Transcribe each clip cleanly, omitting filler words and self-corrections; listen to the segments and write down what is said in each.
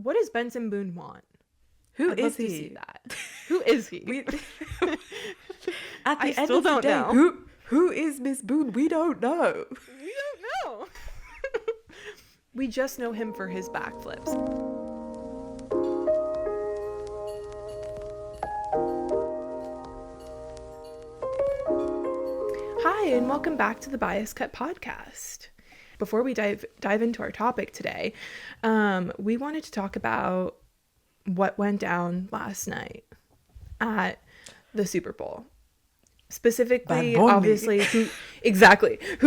what does Benson Boone want? I'd love to he? see that. Who is he? At the I end still of the don't day, know. who is Miss Boone? We don't know. We don't know. We just know him for his backflips. Hi, and welcome back to the Bias Cut podcast. Before we dive into our topic today, we wanted to talk about what went down last night at the Super Bowl. Specifically, obviously, who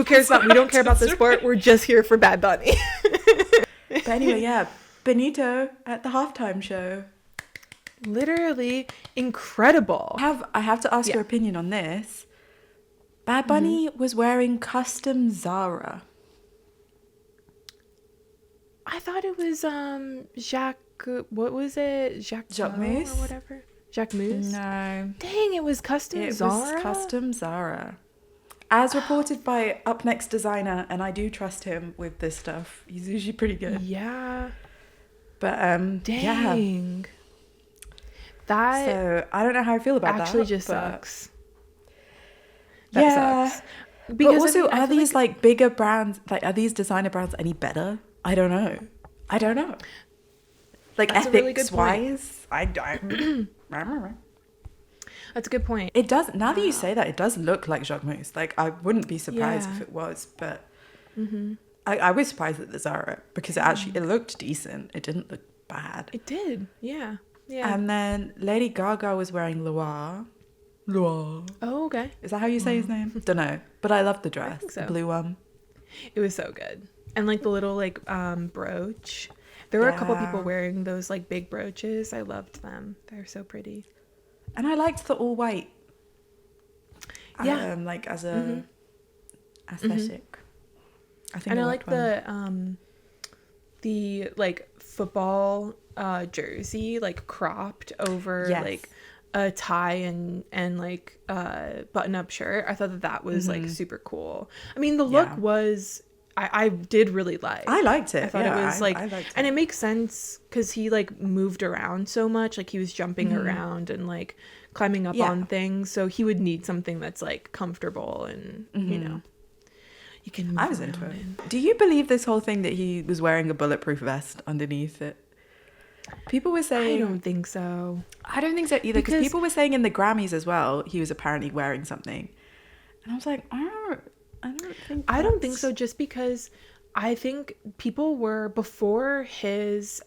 cares about, we don't care about the sport, we're just here for Bad Bunny. But anyway, yeah, Benito at the halftime show. Literally incredible. I have to ask your opinion on this. Bad Bunny was wearing custom Zara. I thought it was Jacques, what was it? Jacques Mousse? or whatever. Jacques Mousse? No. Dang, it was custom Zara? It was custom Zara. As reported by Up Next Designer, and I do trust him with this stuff. He's usually pretty good. Yeah. But dang. Yeah. That So I don't know how I feel about that. Actually just sucks. That sucks. Because but also, I are these like bigger brands, like are these designer brands any better? I don't know. Like That's ethics wise, I don't. That's a good point. It does, now that you say that, it does look like Jacques Mousse. Like I wouldn't be surprised if it was, but I was surprised at the Zara because it looked decent. It didn't look bad. It did, yeah. Yeah. And then Lady Gaga was wearing Loire. Oh, okay. Is that how you say his name? Don't know. But I love the dress, so. the blue one. It was so good. And like the little like brooch. There were a couple people wearing those like big brooches. I loved them. They're so pretty. And I liked the all white. Yeah. Like as a aesthetic. I think. And I like the like football jersey like cropped over like a tie and like button up shirt. I thought that was like super cool. I mean, the look was I did really like. I liked it. I thought it was like, I liked it. And it makes sense because he like moved around so much. Like he was jumping around and like climbing up on things. So he would need something that's like comfortable and you know, you can move I was into it. Do you believe this whole thing that he was wearing a bulletproof vest underneath it? People were saying... I don't think so. I don't think so either, because people were saying in the Grammys as well, he was apparently wearing something. And I was like, I don't think so, just because I think people were, before his,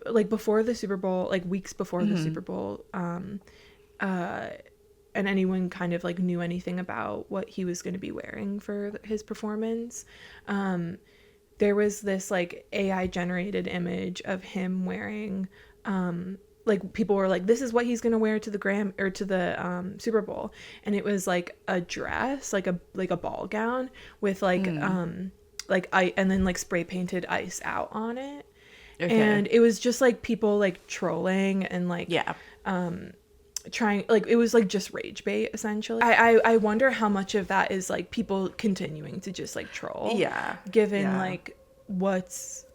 like before the Super Bowl, like weeks before the Super Bowl, and anyone kind of like knew anything about what he was going to be wearing for his performance, there was this like AI generated image of him wearing, like people were like, this is what he's going to wear to the Super Bowl. And it was like a dress, like a ball gown with like, like and then like spray painted ice out on it. Okay. And it was just like people like trolling and like, trying, like it was like just rage bait essentially. I wonder how much of that is like people continuing to just like troll, given like what's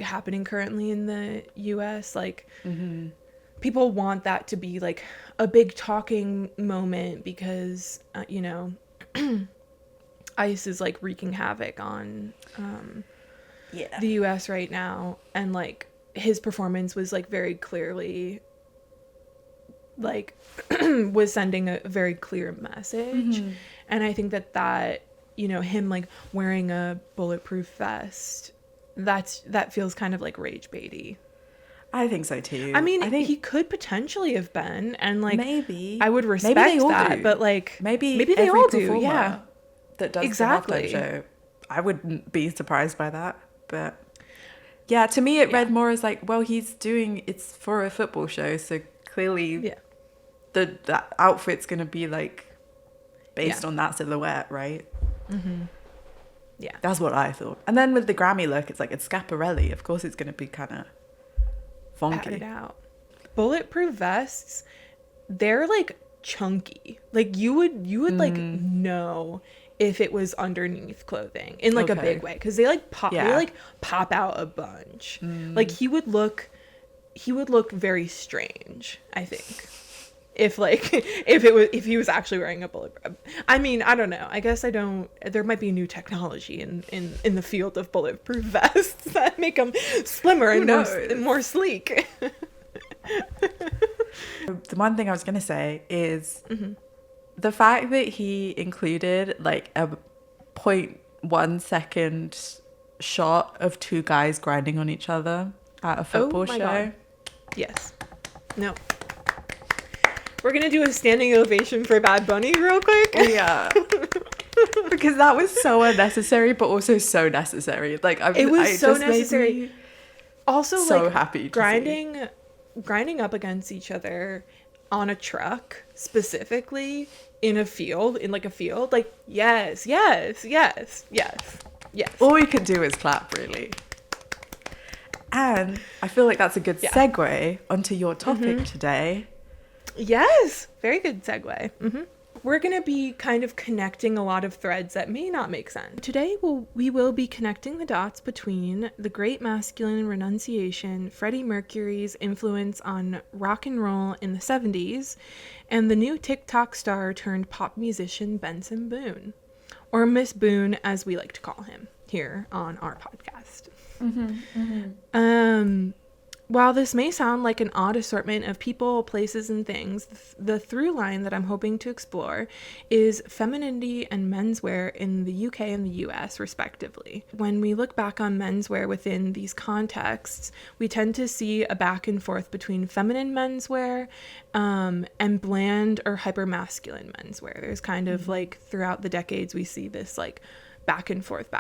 happening currently in the US. Like people want that to be like a big talking moment because you know, ICE is like wreaking havoc on the US right now, and like his performance was like very clearly like was sending a very clear message. And I think that you know, him like wearing a bulletproof vest, that feels kind of like rage baity. I think so too. I mean, he could potentially have been, and like maybe I would respect that, but like maybe they all do. Yeah, that does exactly the halftime show. I wouldn't be surprised by that, but yeah, to me it read more as like, well, it's for a football show, so clearly the outfit's gonna be like based on that silhouette, right? Yeah, that's what I thought. And then with the Grammy look, it's like it's Schiaparelli. Of course, it's gonna be kind of funky. It out. Bulletproof vests, they're like chunky. Like you would like know if it was underneath clothing in like a big way, because they like pop out a bunch. Like he would look very strange, I think, if he was actually wearing a bulletproof. I mean, I don't know. I guess there might be new technology in the field of bulletproof vests that make them slimmer and more sleek. The one thing I was going to say is the fact that he included like a 0.1 second shot of two guys grinding on each other at a football show. God. Yes. No. We're going to do a standing ovation for Bad Bunny real quick. Yeah. Because that was so unnecessary, but also so necessary. Like, it was so necessary. Also, so like, happy to grinding up against each other on a truck, specifically in a field, like, yes. All you could do is clap, really. And I feel like that's a good segue onto your topic today. Yes, very good segue. We're going to be kind of connecting a lot of threads that may not make sense. Today, we will be connecting the dots between the Great Masculine Renunciation, Freddie Mercury's influence on rock and roll in the 70s, and the new TikTok star turned pop musician Benson Boone, or Miss Boone as we like to call him here on our podcast. While this may sound like an odd assortment of people, places, and things, the through line that I'm hoping to explore is femininity and menswear in the UK and the US, respectively. When we look back on menswear within these contexts, we tend to see a back and forth between feminine menswear and bland or hypermasculine menswear. There's kind of like throughout the decades, we see this like back and forth.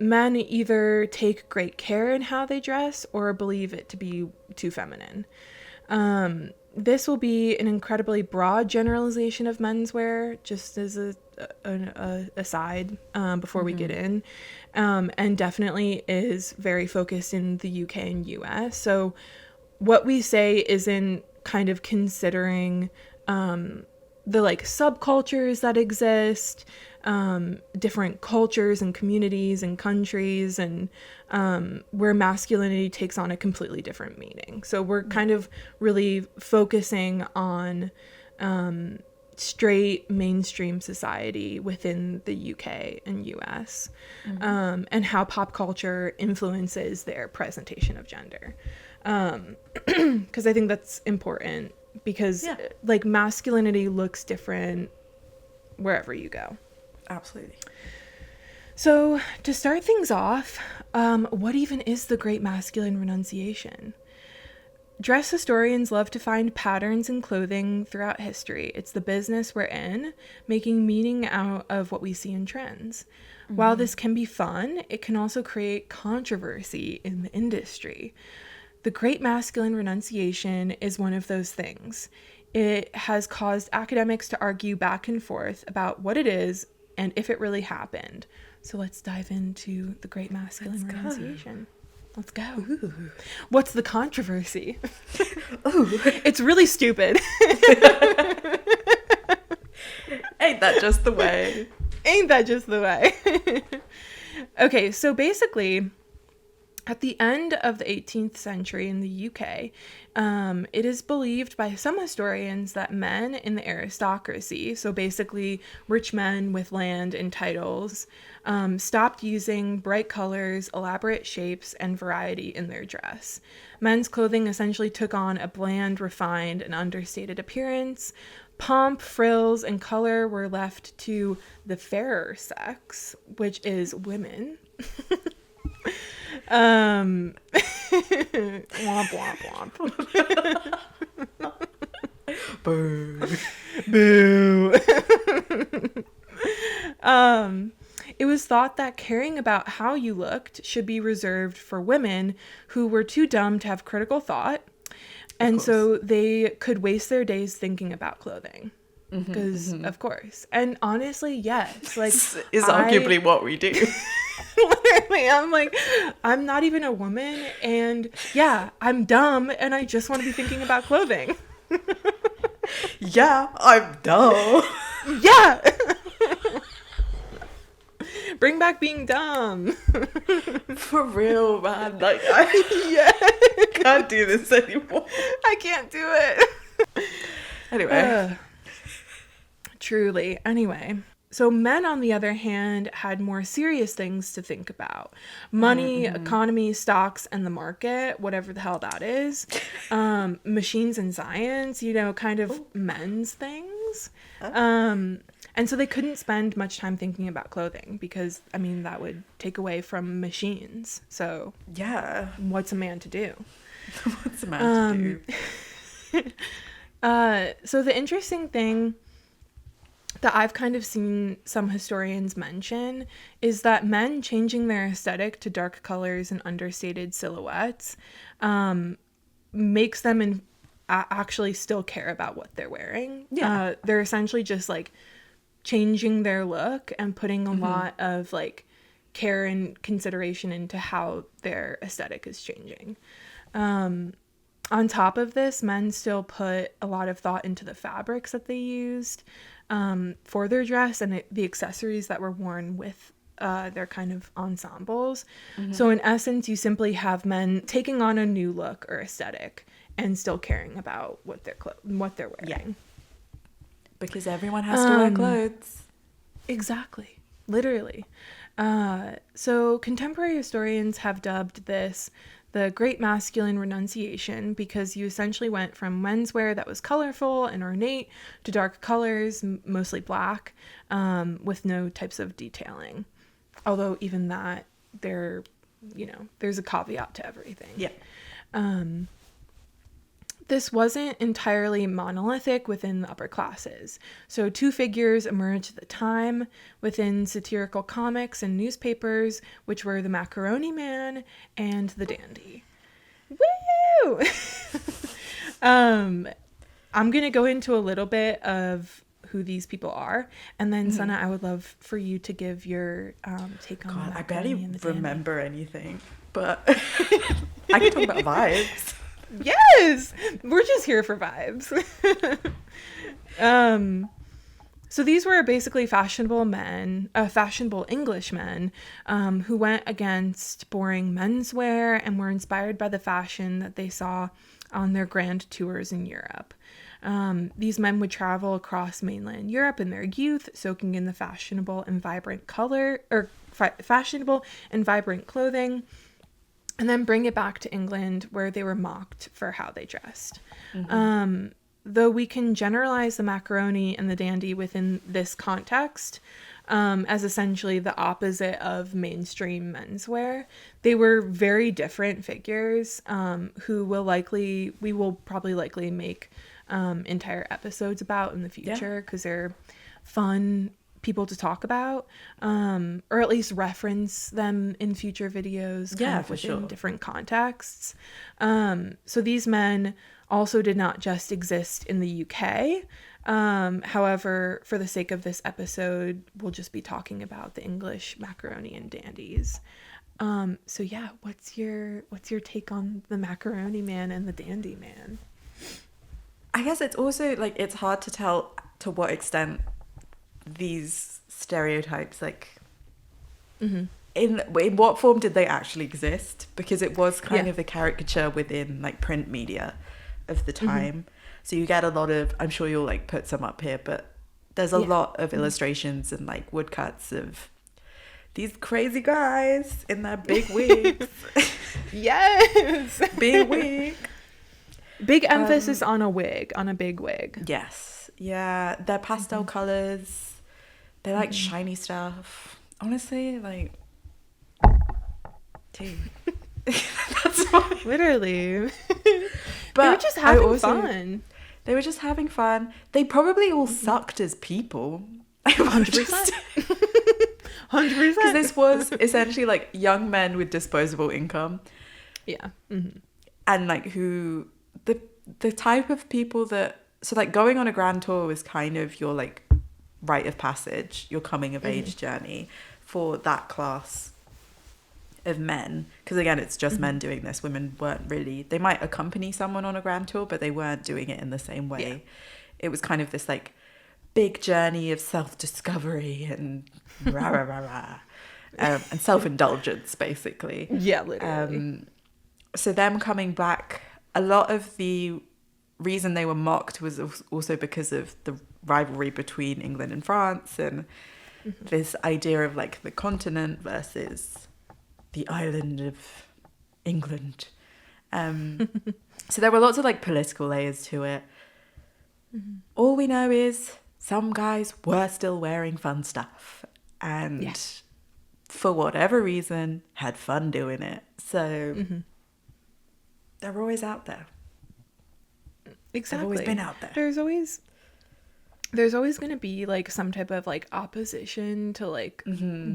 Men either take great care in how they dress or believe it to be too feminine. This will be an incredibly broad generalization of menswear, just as an aside before we get in, and definitely is very focused in the UK and US. So what we say isn't kind of considering the like subcultures that exist, different cultures and communities and countries, and where masculinity takes on a completely different meaning. So we're kind of really focusing on straight mainstream society within the UK and US, and how pop culture influences their presentation of gender. Because I think that's important, because like masculinity looks different wherever you go. Absolutely. So to start things off, what even is the Great Masculine Renunciation? Dress historians love to find patterns in clothing throughout history. It's the business we're in, making meaning out of what we see in trends. While this can be fun, it can also create controversy in the industry. The Great Masculine Renunciation is one of those things. It has caused academics to argue back and forth about what it is and if it really happened. So let's dive into the Great Masculine Renunciation. Let's go. Ooh. What's the controversy? Ooh. It's really stupid. Ain't that just the way? Ain't that just the way? Okay, so basically, at the end of the 18th century in the UK, it is believed by some historians that men in the aristocracy, so basically rich men with land and titles, stopped using bright colors, elaborate shapes, and variety in their dress. Men's clothing essentially took on a bland, refined, and understated appearance. Pomp, frills, and color were left to the fairer sex, which is women. Womp womp womp. Boo. Boo. It was thought that caring about how you looked should be reserved for women who were too dumb to have critical thought, and so they could waste their days thinking about clothing. Because of course, and honestly, yes, like is arguably what we do. Literally, I'm like, I'm not even a woman, and yeah, I'm dumb, and I just want to be thinking about clothing. Yeah, I'm dumb. Yeah. Bring back being dumb. For real, man. Like, I can't do this anymore. I can't do it. Anyway. Truly. Anyway. So men, on the other hand, had more serious things to think about. Money, economy, stocks, and the market, whatever the hell that is. Machines and science, kind of men's things. And so they couldn't spend much time thinking about clothing because, that would take away from machines. So yeah, what's a man to do? What's a man to do? So the interesting thing that I've kind of seen some historians mention is that men changing their aesthetic to dark colors and understated silhouettes makes them actually still care about what they're wearing. Yeah. They're essentially just like changing their look and putting a lot of like care and consideration into how their aesthetic is changing. On top of this, men still put a lot of thought into the fabrics that they used for their dress and the accessories that were worn with their kind of ensembles. So in essence, you simply have men taking on a new look or aesthetic and still caring about what they're wearing. Yeah. Because everyone has to wear clothes. Exactly. Literally. So contemporary historians have dubbed this the Great Masculine Renunciation because you essentially went from menswear that was colorful and ornate to dark colors, mostly black, with no types of detailing. Although even that, there's a caveat to everything. Yeah. This wasn't entirely monolithic within the upper classes. So two figures emerged at the time within satirical comics and newspapers, which were the Macaroni Man and the Dandy. Woo! I'm going to go into a little bit of who these people are. And then, Sana, I would love for you to give your take on the Macaroni I barely and the Dandy. remember anything, but I can talk about vibes. Yes, we're just here for vibes. So these were basically fashionable English men, who went against boring menswear and were inspired by the fashion that they saw on their grand tours in Europe. These men would travel across mainland Europe in their youth, soaking in the fashionable and vibrant clothing, and then bring it back to England where they were mocked for how they dressed. Though we can generalize the Macaroni and the Dandy within this context as essentially the opposite of mainstream menswear, they were very different figures who we will probably likely make entire episodes about in the future because they're fun people to talk about, or at least reference them in future videos within different contexts. So these men also did not just exist in the UK. However, for the sake of this episode, we'll just be talking about the English Macaroni and Dandies. So yeah, what's your take on the Macaroni Man and the Dandy Man? I guess it's also like it's hard to tell to what extent these stereotypes in what form did they actually exist, because it was kind of a caricature within like print media of the time. So you get a lot of, I'm sure you'll like put some up here, but there's a lot of illustrations and like woodcuts of these crazy guys in their big wigs. Yes. Big wig. Big emphasis on a big wig. Yes. Yeah. Their pastel colors. They like shiny stuff. Honestly, like, dude. That's why. Literally. But they were just having fun. They were just having fun. They probably all sucked as people. 100%. 100%. Because this was essentially like young men with disposable income. Yeah. And like who, the type of people that, so like going on a grand tour was kind of your like rite of passage, your coming of age journey for that class of men, because again it's just men doing this. Women weren't really, they might accompany someone on a grand tour, but they weren't doing it in the same way. It was kind of this like big journey of self-discovery and rah rah rah rah. and self-indulgence, basically. Yeah, literally. So them coming back, a lot of the reason they were mocked was also because of the rivalry between England and France, and this idea of like the continent versus the island of England. So there were lots of like political layers to it. All we know is some guys were still wearing fun stuff, and for whatever reason had fun doing it. So they're always out there. Exactly. They've always been out there. There's always going to be like some type of like opposition to like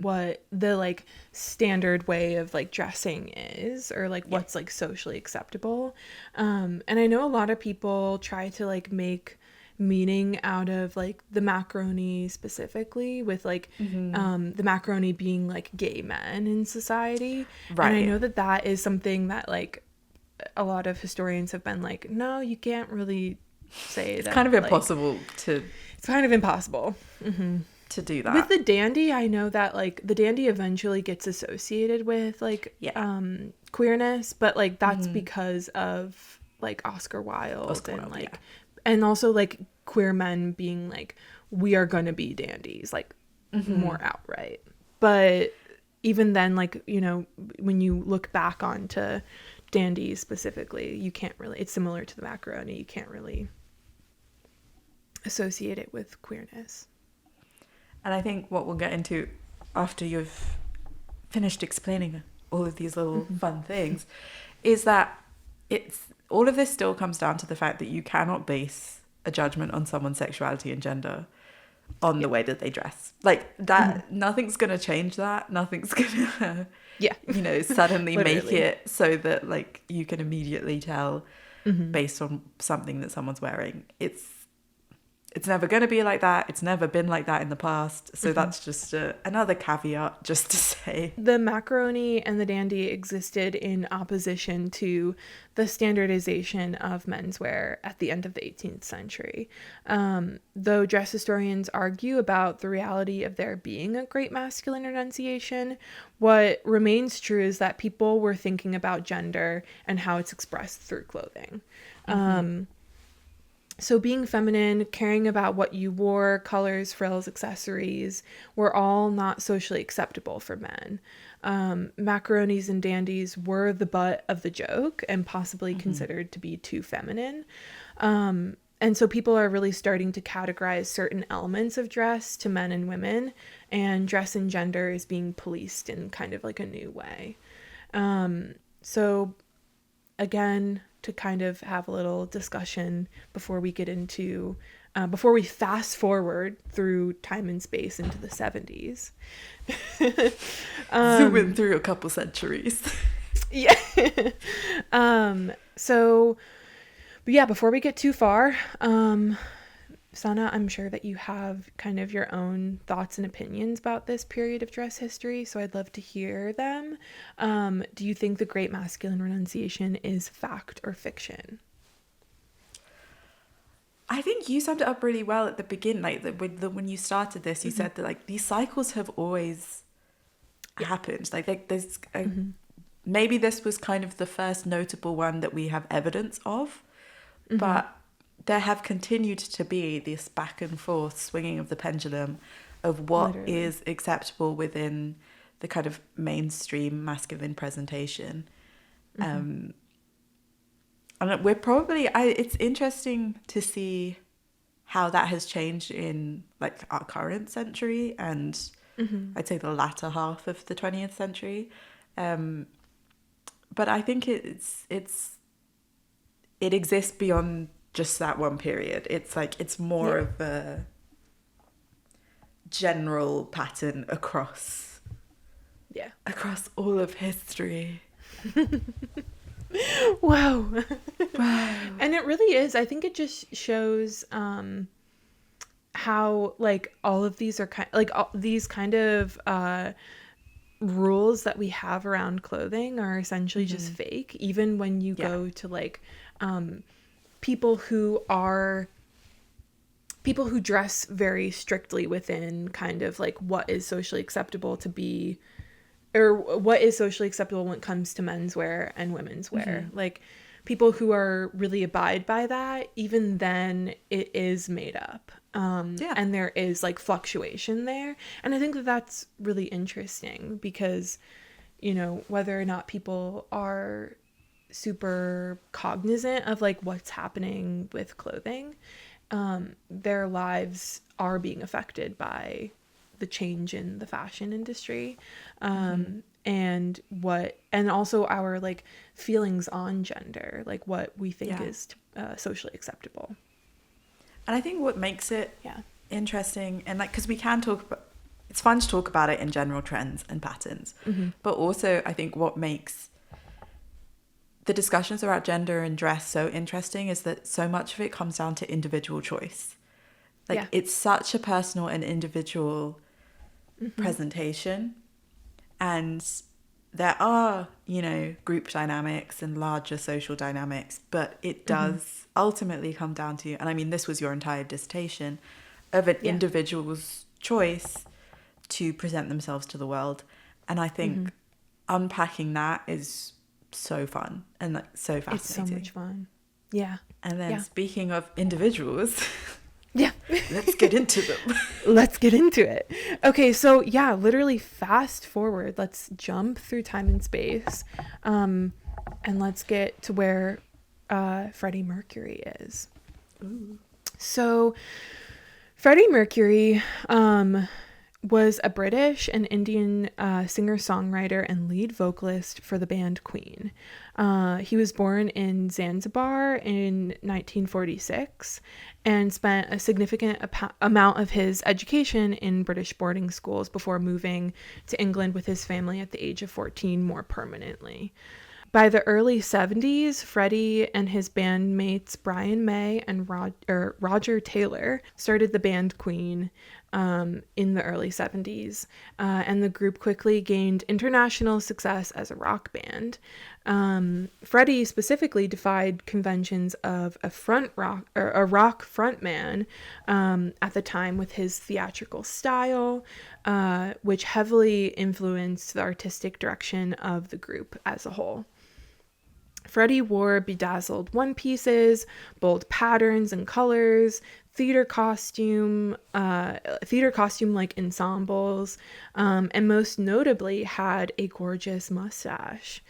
what the like standard way of like dressing is, or like what's like socially acceptable. And I know a lot of people try to like make meaning out of like the macaroni specifically, with like the macaroni being like gay men in society. Right. And I know that that is something that like a lot of historians have been like, no, you can't really say that. It's kind of impossible to... It's kind of impossible to do that. With the dandy, I know that like the dandy eventually gets associated with like queerness, but like that's because of like Oscar Wilde and like and also like queer men being like, we are gonna be dandies, like more outright. But even then, like, you know, when you look back onto dandies specifically, you can't really, it's similar to the macaroni, you can't really associate it with queerness. And I think what we'll get into after you've finished explaining all of these little fun things is that it's all of this still comes down to the fact that you cannot base a judgment on someone's sexuality and gender on the way that they dress. Like that, nothing's going to change that. Nothing's going to, you know, suddenly make it so that like you can immediately tell based on something that someone's wearing. It's never going to be like that. It's never been like that in the past. So that's just another caveat just to say. The macaroni and the dandy existed in opposition to the standardization of menswear at the end of the 18th century. Though dress historians argue about the reality of there being a great masculine renunciation, what remains true is that people were thinking about gender and how it's expressed through clothing. So being feminine, caring about what you wore, colors, frills, accessories, were all not socially acceptable for men. Macaronis and dandies were the butt of the joke and possibly considered to be too feminine. And so people are really starting to categorize certain elements of dress to men and women, and dress and gender is being policed in kind of like a new way. So again, to kind of have a little discussion before we get into, before we fast forward through time and space into the 70s. Zooming through a couple centuries. So, but yeah, before we get too far, Sana, I'm sure that you have kind of your own thoughts and opinions about this period of dress history, so I'd love to hear them. Do you think the Great Masculine Renunciation is fact or fiction? I think you summed it up really well at the beginning. Like when you started this, you said that like these cycles have always happened. Like there's maybe this was kind of the first notable one that we have evidence of, but there have continued to be this back and forth swinging of the pendulum of what is acceptable within the kind of mainstream masculine presentation. And we're probably, it's interesting to see how that has changed in like our current century and I'd say the latter half of the 20th century. But I think it exists beyond just that one period. It's like it's more of a general pattern across all of history. Wow. And it really is. I think it just shows how like all of these are these kind of rules that we have around clothing are essentially just fake, even when you go to like people who dress very strictly within kind of like what is socially acceptable to be or what is socially acceptable when it comes to menswear and women's wear. Like, people who are really abide by that, even then it is made up. And there is like fluctuation there. And I think that that's really interesting because, you know, whether or not people are super cognizant of like what's happening with clothing, their lives are being affected by the change in the fashion industry. And also our like feelings on gender, like what we think is socially acceptable. And I think what makes it interesting, and like, because we can talk about, it's fun to talk about it in general trends and patterns, but also I think what makes the discussions about gender and dress so interesting is that so much of it comes down to individual choice. Like, it's such a personal and individual presentation. And there are, you know, group dynamics and larger social dynamics, but it does ultimately come down to, and I mean, this was your entire dissertation, of an individual's choice to present themselves to the world. And I think unpacking that is so fun and like so fascinating. It's so much fun. Yeah. And then speaking of individuals, let's get into them. Let's get into it. Okay, so literally fast forward. Let's jump through time and space, and let's get to where Freddie Mercury is. Ooh. So Freddie Mercury was a British and Indian singer-songwriter and lead vocalist for the band Queen. He was born in Zanzibar in 1946 and spent a significant amount of his education in British boarding schools before moving to England with his family at the age of 14 more permanently. By the early 70s, Freddie and his bandmates Brian May and Roger Taylor started the band Queen in the early 70s, and the group quickly gained international success as a rock band. Freddie specifically defied conventions of a rock frontman at the time with his theatrical style, which heavily influenced the artistic direction of the group as a whole. Freddie wore bedazzled one pieces, bold patterns and colors, theater costume like ensembles, and most notably had a gorgeous mustache,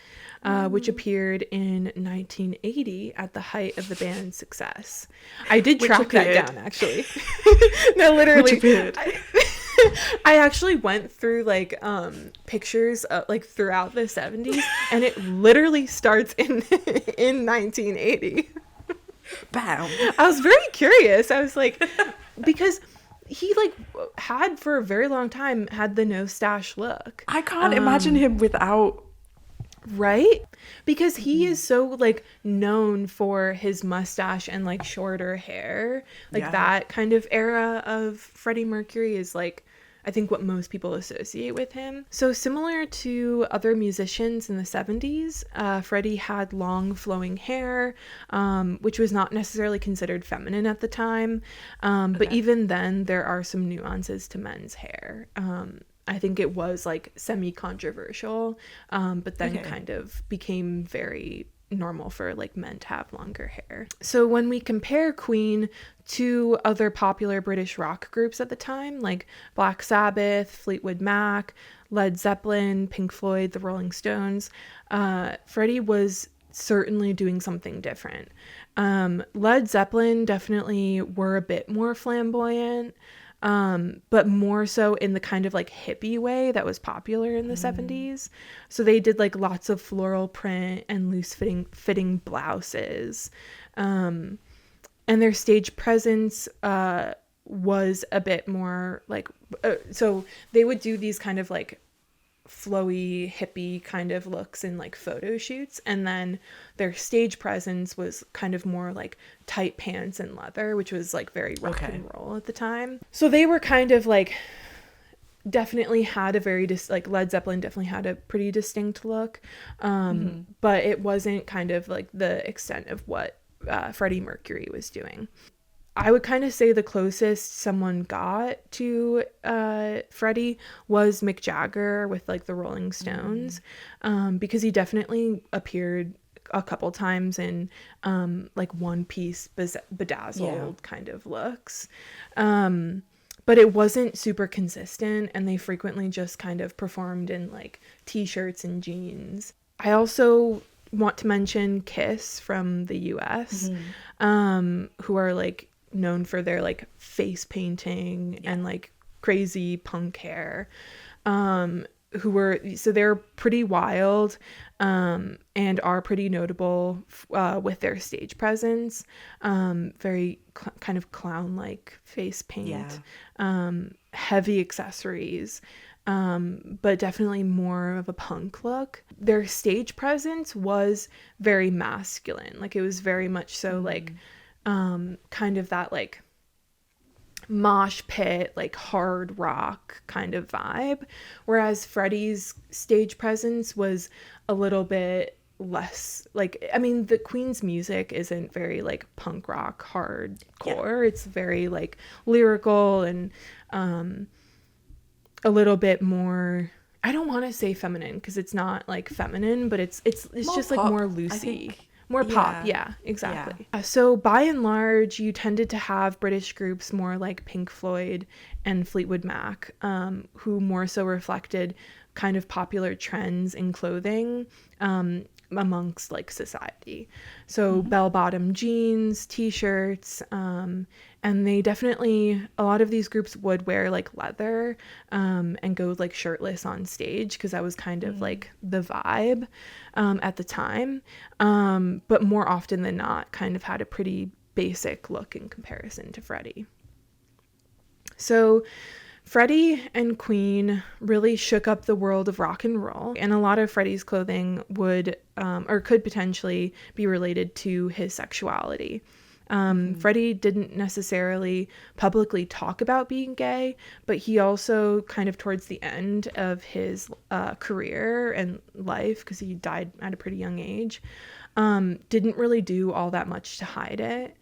which appeared in 1980 at the height of the band's success. I did track that down, actually. No, literally. Which appeared. I actually went through like pictures like throughout the 70s, and it literally starts in 1980. Bam. I was very curious. I was like, because he like had for a very long time had the no stash look. I can't imagine him without. Right? Because he is so like known for his mustache and like shorter hair. Like that kind of era of Freddie Mercury is like, I think, what most people associate with him. So similar to other musicians in the 70s, Freddie had long flowing hair, which was not necessarily considered feminine at the time. But even then, there are some nuances to men's hair. I think it was like semi-controversial, but then kind of became very normal for like men to have longer hair. So when we compare Queen to other popular British rock groups at the time, like Black Sabbath, Fleetwood Mac, Led Zeppelin, Pink Floyd, the Rolling Stones, Freddie was certainly doing something different. Led Zeppelin definitely were a bit more flamboyant, but more so in the kind of like hippie way that was popular in the 70s. So they did like lots of floral print and loose fitting blouses. And their stage presence was a bit more like, so they would do these kind of like flowy hippie kind of looks in like photo shoots, and then their stage presence was kind of more like tight pants and leather, which was like very rock and roll at the time. So they were kind of like definitely had a very like Led Zeppelin definitely had a pretty distinct look, but it wasn't kind of like the extent of what Freddie Mercury was doing. I would kind of say the closest someone got to Freddie was Mick Jagger with like the Rolling Stones, because he definitely appeared a couple times in like one piece bedazzled kind of looks. But it wasn't super consistent, and they frequently just kind of performed in like t-shirts and jeans. I also want to mention Kiss from the US, who are like known for their like face painting and like crazy punk hair, so they're pretty wild, and are pretty notable with their stage presence, very kind of clown-like face paint, heavy accessories, but definitely more of a punk look. Their stage presence was very masculine, like it was very much so like kind of that like mosh pit, like hard rock kind of vibe, whereas Freddie's stage presence was a little bit less like, I mean, the Queen's music isn't very like punk rock hardcore. It's very like lyrical and a little bit more, I don't want to say feminine because it's not like feminine, but it's just pop, like more loosey. More pop, exactly. So by and large, you tended to have British groups more like Pink Floyd and Fleetwood Mac, who more so reflected kind of popular trends in clothing amongst like society. So bell-bottom jeans, t-shirts, and they definitely, a lot of these groups would wear like leather and go like shirtless on stage because that was kind of like the vibe at the time, but more often than not kind of had a pretty basic look in comparison to Freddie. So Freddie and Queen really shook up the world of rock and roll, and a lot of Freddie's clothing would or could potentially be related to his sexuality. Freddie didn't necessarily publicly talk about being gay, but he also kind of towards the end of his career and life, because he died at a pretty young age, didn't really do all that much to hide it,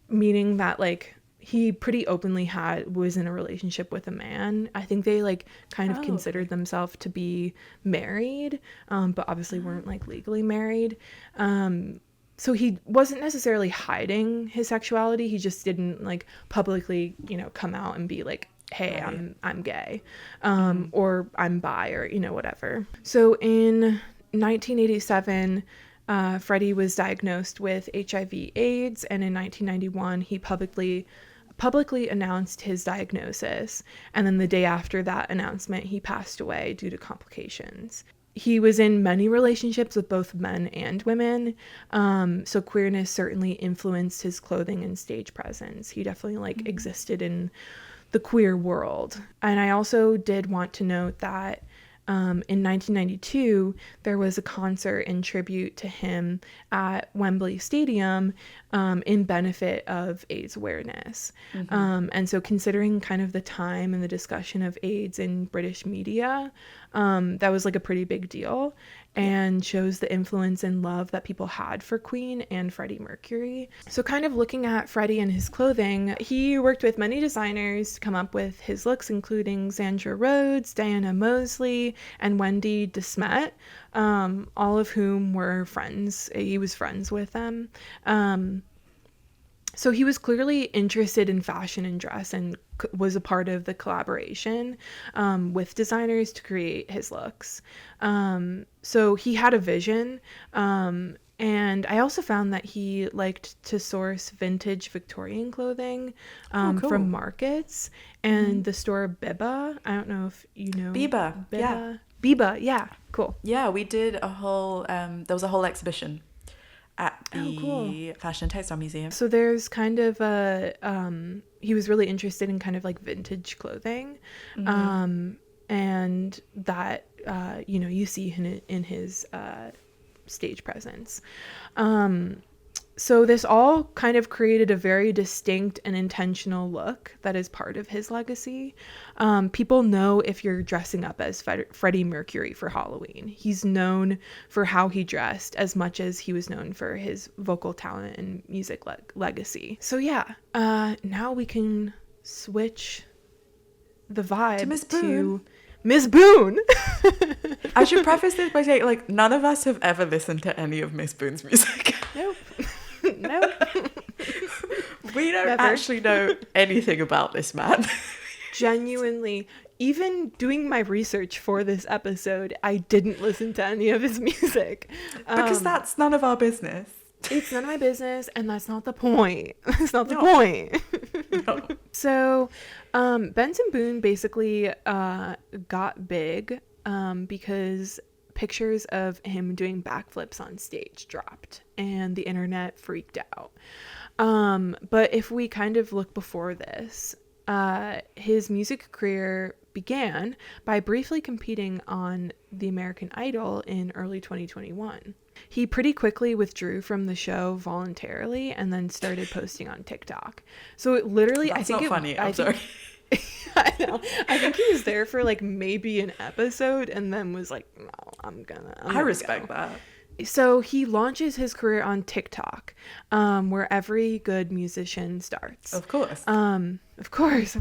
meaning that like he pretty openly was in a relationship with a man. I think they like kind of considered themselves to be married, but obviously weren't like legally married. So he wasn't necessarily hiding his sexuality. He just didn't like publicly, come out and be like, hey, I'm gay, or I'm bi, or, whatever. So in 1987, Freddie was diagnosed with HIV/AIDS, and in 1991, he publicly announced his diagnosis, and then the day after that announcement, he passed away due to complications. He was in many relationships with both men and women, so queerness certainly influenced his clothing and stage presence. He definitely existed in the queer world. And I also did want to note that in 1992, there was a concert in tribute to him at Wembley Stadium in benefit of AIDS awareness. And so considering kind of the time and the discussion of AIDS in British media, that was like a pretty big deal, and shows the influence and love that people had for Queen and Freddie Mercury. So kind of looking at Freddie and his clothing, he worked with many designers to come up with his looks, including Sandra Rhodes, Diana Mosley, and Wendy DeSmet, all of whom were friends. He was friends with them. So he was clearly interested in fashion and dress, and was a part of the collaboration with designers to create his looks. So he had a vision, and I also found that he liked to source vintage Victorian clothing cool. from markets, and the store Biba. I don't know if you know Biba. Yeah. Biba, yeah, cool. Yeah, we did a whole, there was a whole exhibition at the Fashion and Textile Museum. So there's kind of he was really interested in kind of like vintage clothing, and that, you see in his stage presence. So this all kind of created a very distinct and intentional look that is part of his legacy. People know if you're dressing up as Freddie Mercury for Halloween. He's known for how he dressed as much as he was known for his vocal talent and music legacy. So yeah, now we can switch the vibe to Miss Boone. I should preface this by saying, like, none of us have ever listened to any of Miss Boone's music. Nope. Nope. We don't actually know anything about this man. Genuinely, even doing my research for this episode, I didn't listen to any of his music. Because that's none of our business. It's none of my business, and that's not the point. That's not the point. No. So, Benson Boone basically got big because pictures of him doing backflips on stage dropped, and the internet freaked out. But if we kind of look before this, his music career began by briefly competing on The American Idol in early 2021. He pretty quickly withdrew from the show voluntarily and then started posting on TikTok. So it literally, That's I think not funny. I'm sorry. I know. I think he was there for like maybe an episode and then was like, no, I respect that. So he launches his career on TikTok, where every good musician starts. Of course. Of course.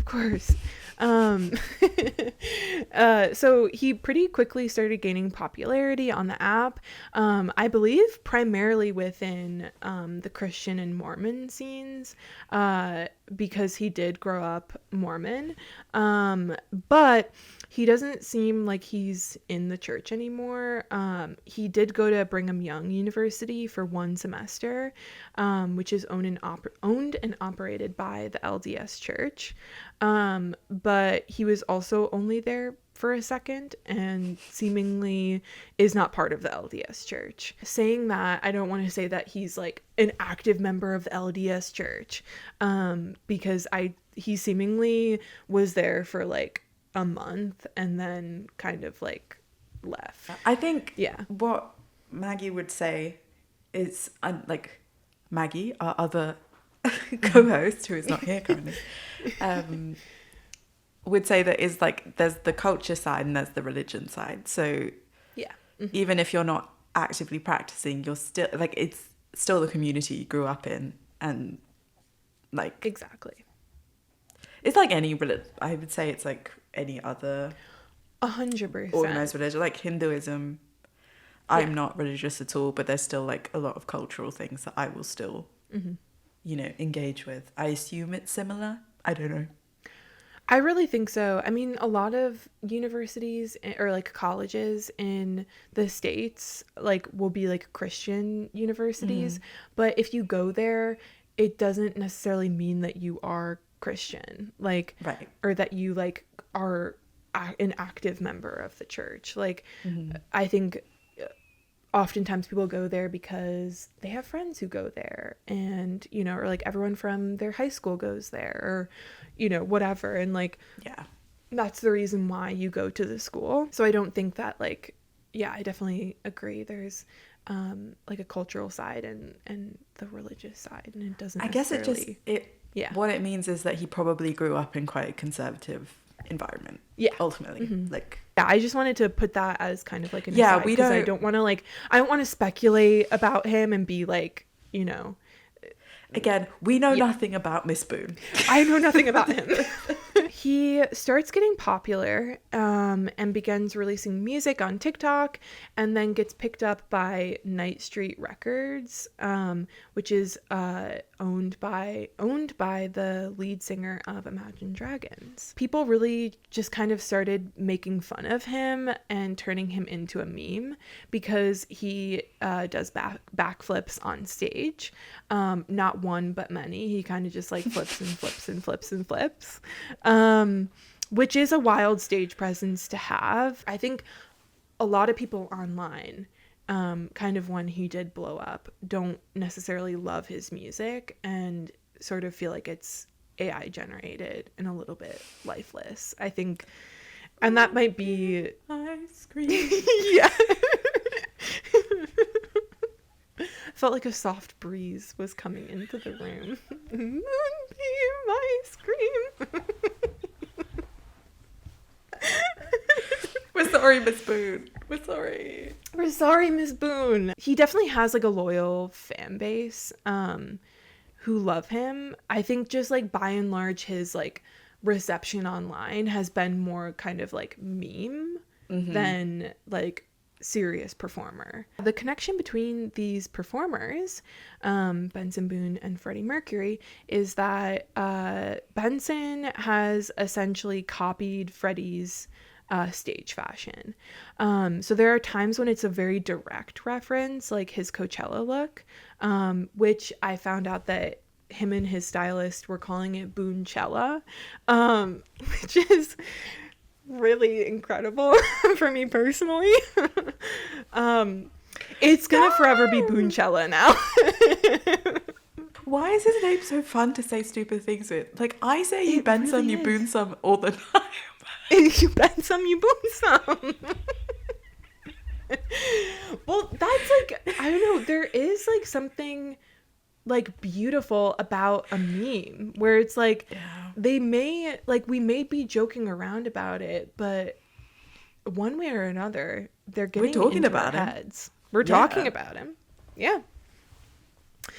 So he pretty quickly started gaining popularity on the app. I believe primarily within the Christian and Mormon scenes, because he did grow up Mormon. But he doesn't seem like he's in the church anymore. He did go to Brigham Young University for one semester, which is owned and operated by the LDS Church. But he was also only there for a second and seemingly is not part of the LDS Church. Saying that, I don't want to say that he's like an active member of the LDS Church, because he seemingly was there for like a month and then kind of like left. I think what Maggie would say is, like Maggie, our other co-host who is not here currently, would say that is like there's the culture side and there's the religion side. So even if you're not actively practicing, you're still like, it's still the community you grew up in, and like exactly, it's like any religion. I would say it's like any other 100% organized religion, like Hinduism. I'm not religious at all, but there's still like a lot of cultural things that I will still engage with. I assume it's similar. I don't know. I really think so. I mean, a lot of universities or like colleges in the States like will be like Christian universities, but if you go there, it doesn't necessarily mean that you are Christian, like, right, or that you like are an active member of the church. Like, I think oftentimes people go there because they have friends who go there, and or like everyone from their high school goes there, or whatever, and like that's the reason why you go to the school. So I don't think that like I definitely agree there's like a cultural side and the religious side, and it doesn't necessarily... what it means is that he probably grew up in quite a conservative environment, ultimately. Like I just wanted to put that as kind of like an aside, because I don't want to speculate about him and be like, again, we know nothing about Miss Boone. I know nothing about him. He starts getting popular and begins releasing music on TikTok, and then gets picked up by Night Street Records, which is owned by the lead singer of Imagine Dragons. People really just kind of started making fun of him and turning him into a meme because he does backflips on stage. Not one, but many. He kind of just like flips and flips and flips and flips. Which is a wild stage presence to have. I think a lot of people online, kind of when he did blow up, don't necessarily love his music and sort of feel like it's AI generated and a little bit lifeless, I think. And that might be... Ice cream. Yeah. felt like a soft breeze was coming into the room. Moonbeam ice cream. We're sorry, Miss Boone. We're sorry. We're sorry, Miss Boone. He definitely has like a loyal fan base who love him. I think just like by and large his like reception online has been more kind of like meme than like serious performer. The connection between these performers, Benson Boone and Freddie Mercury, is that Benson has essentially copied Freddie's stage fashion. So there are times when it's a very direct reference, like his Coachella look, which I found out that him and his stylist were calling it Boonchella, which is really incredible for me personally. It's gonna forever be Boonchella now. Why is his name so fun to say stupid things with? Like, I say you bend really some, you boon some all the time. You bend some, you boon some. Well, that's like, I don't know, there is like something like beautiful about a meme where it's like they may like we may be joking around about it, but one way or another they're getting talking into about our heads. We're talking about him. Yeah.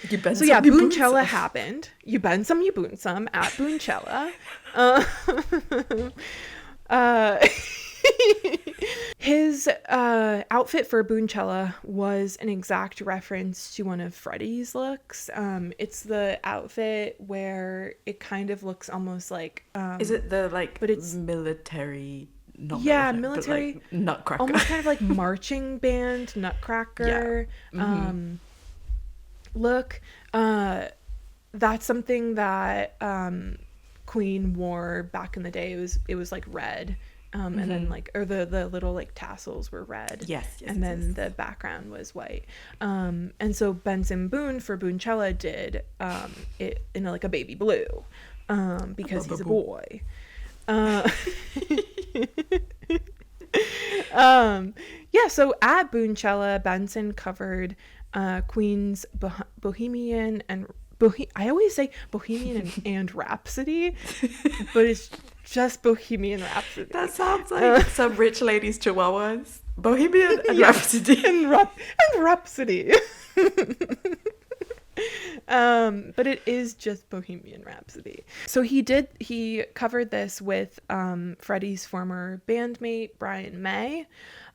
You bend so some, you Boonchella happened. You bend some, you boon some at Boonchella. His outfit for Boonchella was an exact reference to one of Freddie's looks. It's the outfit where it kind of looks almost like is it the like but it's military military like nutcracker, almost kind of like marching band nutcracker look. That's something that Queen wore back in the day. It was like red. And then like, or the little like tassels were red. Yes. And then the background was white. And so Benson Boone for Boonchella did it in like a baby blue, because he's a boy. So at Boonchella, Benson covered Queen's Bohemian and I always say Bohemian and Rhapsody, but it's just Bohemian Rhapsody. That sounds like some rich lady's chihuahuas. Bohemian and Rhapsody. And Rhapsody. But it is just Bohemian Rhapsody. So he covered this with Freddie's former bandmate, Brian May.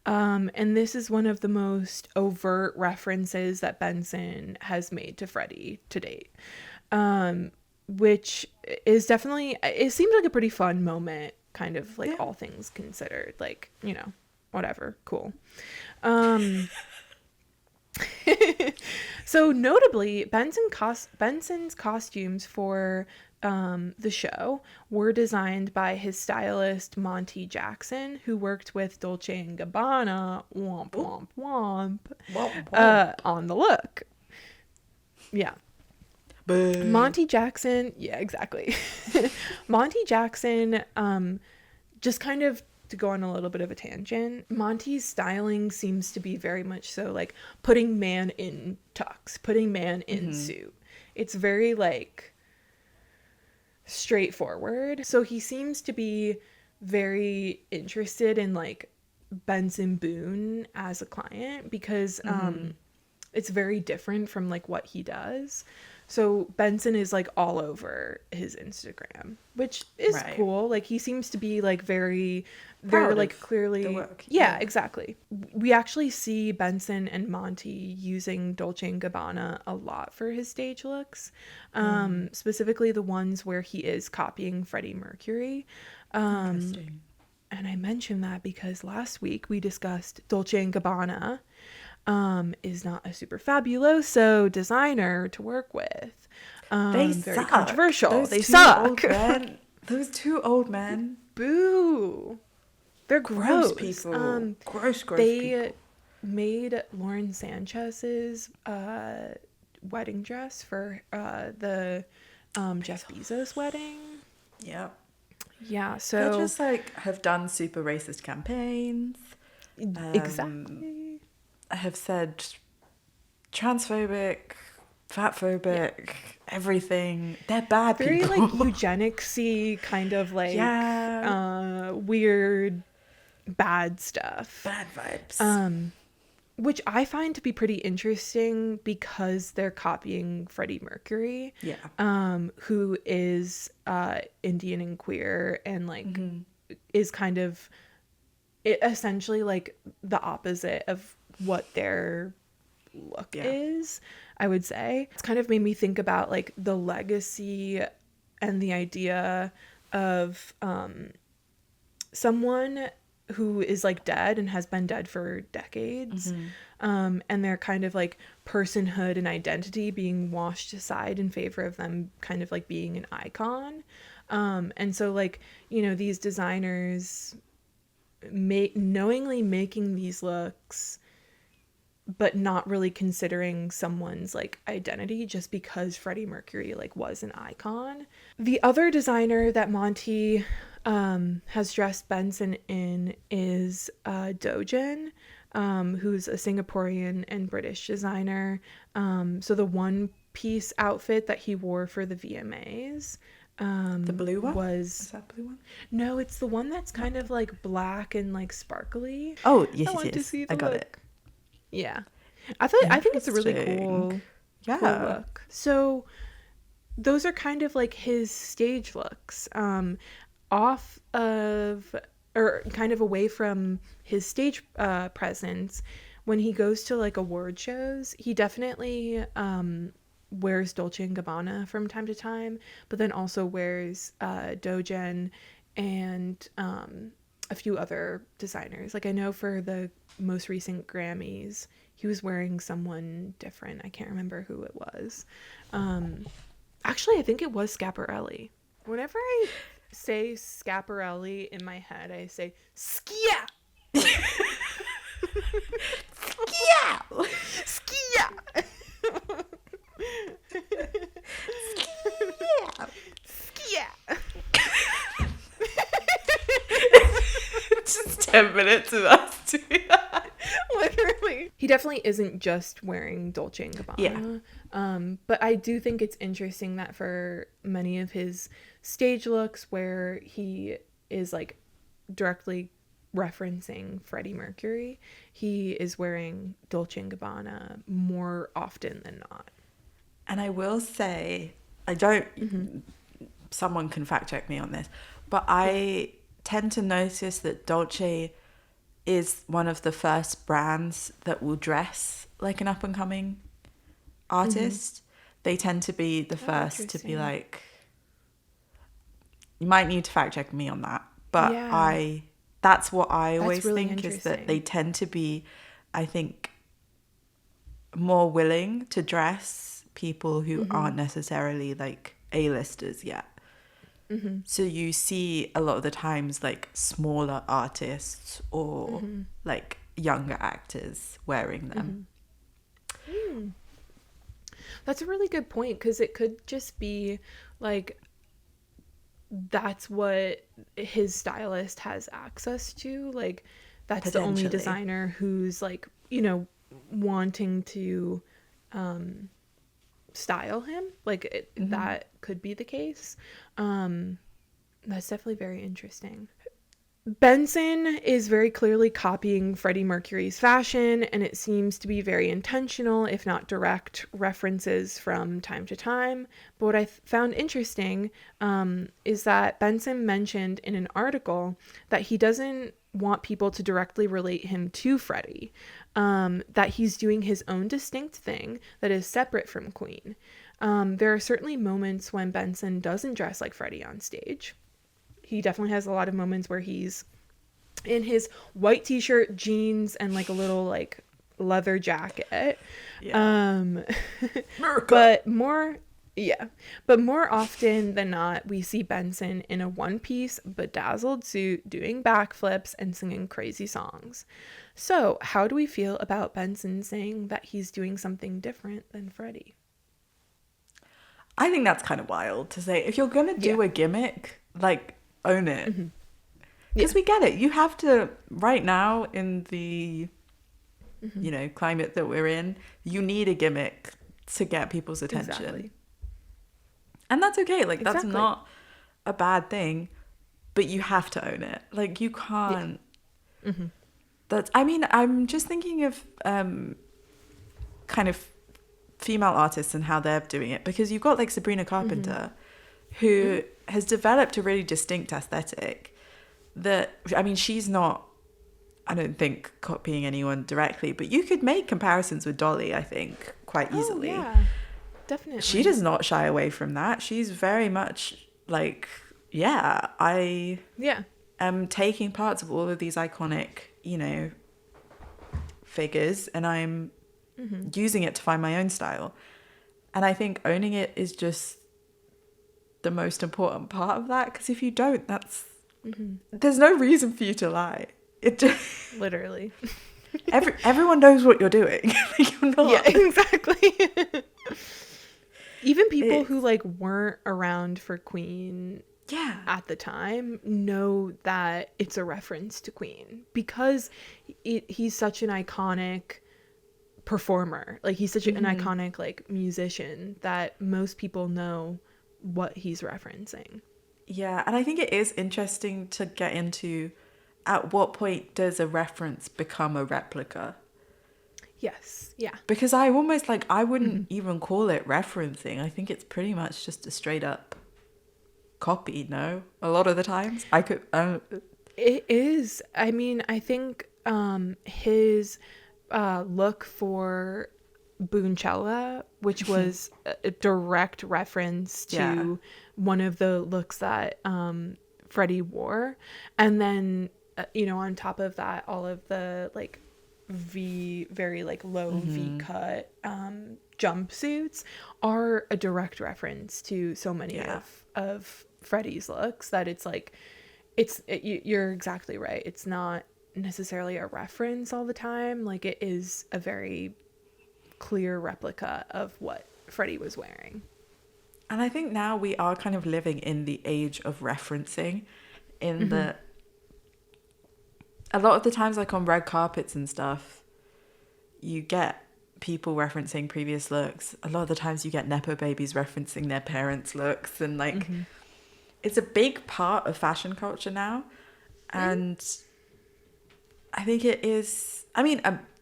And this is one of the most overt references that Benson has made to Freddie to date. Which is definitely, it seemed like a pretty fun moment, kind of like all things considered, like, you know, whatever, cool. So notably, Benson's costumes for the show were designed by his stylist Monty Jackson, who worked with Dolce & Gabbana on the look. Yeah. Monty Jackson, yeah, exactly. Monty Jackson, just kind of to go on a little bit of a tangent, Monty's styling seems to be very much so like putting man in tux, putting man in suit. It's very like straightforward. So he seems to be very interested in like Benson Boone as a client because it's very different from like what he does. So Benson is like all over his Instagram, which is cool. Like he seems to be like very like clearly the work. Yeah, exactly. We actually see Benson and Monty using Dolce & Gabbana a lot for his stage looks, specifically the ones where he is copying Freddie Mercury. Interesting. And I mentioned that because last week we discussed Dolce & Gabbana is not a super fabuloso designer to work with. They very suck. Controversial. They suck. Those two old men. Boo. They're gross people. Gross they people. Made Lauren Sanchez's wedding dress for the Jeff Bezos wedding. Yep. Yeah, so they just like have done super racist campaigns. Exactly. Have said transphobic, fatphobic, everything. They're bad very people. like eugenics-y kind of like weird bad stuff. Bad vibes. Which I find to be pretty interesting because they're copying Freddie Mercury. Who is Indian and queer and like is kind of essentially like the opposite of what their look is, I would say. It's kind of made me think about like the legacy and the idea of someone who is like dead and has been dead for decades, and their kind of like personhood and identity being washed aside in favor of them kind of like being an icon. And so like, you know, these designers knowingly making these looks but not really considering someone's like identity just because Freddie Mercury like was an icon. The other designer that Monty has dressed Benson in is Dojen, who's a Singaporean and British designer. So the one piece outfit that he wore for the VMAs, the blue one is that blue one? No, it's the one that's kind of like black and like sparkly. Oh yes, I want to see the I got look. it. Yeah, I think it's a really cool look. So those are kind of like his stage looks, off of or kind of away from his stage presence. When he goes to like award shows, he definitely wears Dolce & Gabbana from time to time, but then also wears Dojen and a few other designers. Like I know for the most recent Grammys, he was wearing someone different. I can't remember who it was. Actually, I think it was Schiaparelli. Whenever I say Schiaparelli in my head, I say Schia. Schia. Schia. Schia. Just 10 minutes of us doing that. Literally. He definitely isn't just wearing Dolce & Gabbana. But I do think it's interesting that for many of his stage looks where he is like directly referencing Freddie Mercury, he is wearing Dolce & Gabbana more often than not. And I will say, someone can fact check me on this, but I tend to notice that Dolce is one of the first brands that will dress like an up-and-coming artist. They tend to be the first to be like, you might need to fact check me on that, but that's what I always really think is that they tend to be, I think, more willing to dress people who aren't necessarily like A-listers yet. So you see a lot of the times like smaller artists or like younger actors wearing them. That's a really good point, because it could just be like that's what his stylist has access to. Like that's the only designer who's like, you know, wanting to style him. Like that could be the case. That's definitely very interesting. Benson is very clearly copying Freddie Mercury's fashion, and it seems to be very intentional, if not direct, references from time to time. But what I found interesting is that Benson mentioned in an article that he doesn't want people to directly relate him to Freddie, that he's doing his own distinct thing that is separate from Queen. There are certainly moments when Benson doesn't dress like Freddie on stage. He definitely has a lot of moments where he's in his white t-shirt, jeans, and like a little like leather jacket. But more often than not, we see Benson in a one-piece bedazzled suit doing backflips and singing crazy songs. So how do we feel about Benson saying that he's doing something different than Freddie? I think that's kind of wild to say. If you're going to do a gimmick, like, own it. Because we get it. You have to, right now in the you know, climate that we're in, you need a gimmick to get people's attention. Exactly. And that's okay. Like, that's not a bad thing, but you have to own it. Like, you can't. Yeah. Mm-hmm. I mean, I'm just thinking of kind of female artists and how they're doing it, because you've got like Sabrina Carpenter, who has developed a really distinct aesthetic that, I mean, she's not, I don't think, copying anyone directly, but you could make comparisons with Dolly, I think, quite easily. Yeah, definitely. She does not shy away from that. She's very much like, I am taking parts of all of these iconic, you know, figures, and I'm using it to find my own style. And I think owning it is just the most important part of that, because if you don't, that's there's no reason for you to lie. It just literally everyone knows what you're doing. You're not. Yeah, exactly. Even people who like weren't around for Queen at the time know that it's a reference to Queen, because he's such an iconic performer. Like, he's such an iconic like musician that most people know what he's referencing. Yeah, and I think it is interesting to get into at what point does a reference become a replica? Yes, yeah. Because I almost like, I wouldn't even call it referencing. I think it's pretty much just a straight up copy, no? A lot of the times. I could... It is. I mean, I think his look for Booncella, which was a direct reference to one of the looks that Freddie wore. And then, you know, on top of that, all of the like very like low V cut jumpsuits are a direct reference to so many of Freddie's looks, that it's like, you're exactly right. It's not necessarily a reference all the time. Like, it is a very clear replica of what Freddie was wearing. And I think now we are kind of living in the age of referencing, in that a lot of the times, like on red carpets and stuff, you get people referencing previous looks. A lot of the times you get Nepo babies referencing their parents' looks, and like it's a big part of fashion culture now. And I think it is, I mean,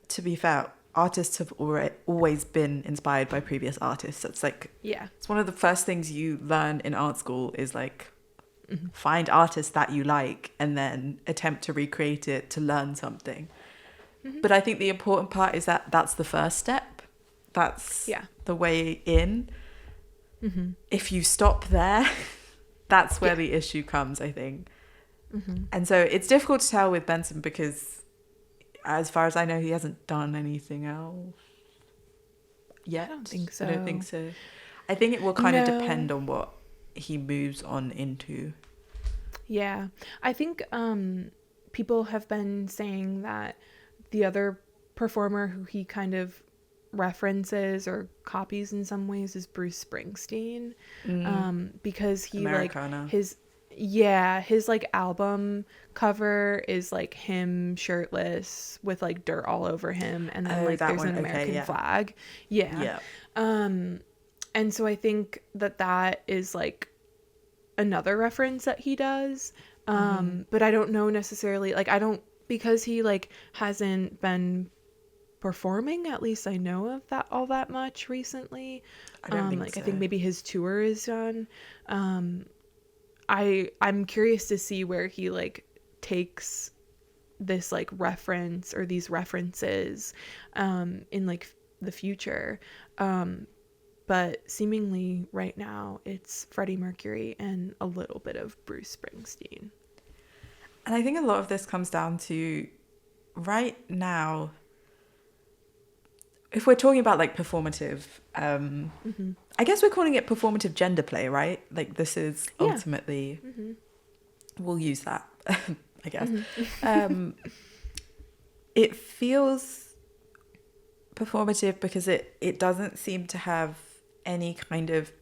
to be fair, artists have always been inspired by previous artists. It's like, it's one of the first things you learn in art school is like, find artists that you like and then attempt to recreate it to learn something. But I think the important part is that that's the first step. That's the way in. If you stop there, that's where the issue comes, I think. And so it's difficult to tell with Benson, because as far as I know, he hasn't done anything else yet. I don't think so. I don't think so. I think it will kind of depend on what he moves on into. Yeah. I think people have been saying that the other performer who he kind of references or copies in some ways is Bruce Springsteen, because he Americana. Like his like album cover is like him shirtless with like dirt all over him, and then like there's an American flag. And so I think that is like another reference that he does, but I don't know necessarily, like, I don't, because he like hasn't been performing, at least I know of that all that much recently. I don't think like so. I think maybe his tour is done. I'm curious to see where he like takes this like reference or these references in like the future. But seemingly right now it's Freddie Mercury and a little bit of Bruce Springsteen. And I think a lot of this comes down to right now, if we're talking about like performative, I guess we're calling it performative gender play, right? Like, this is ultimately, we'll use that, I guess. It feels performative because it doesn't seem to have any kind of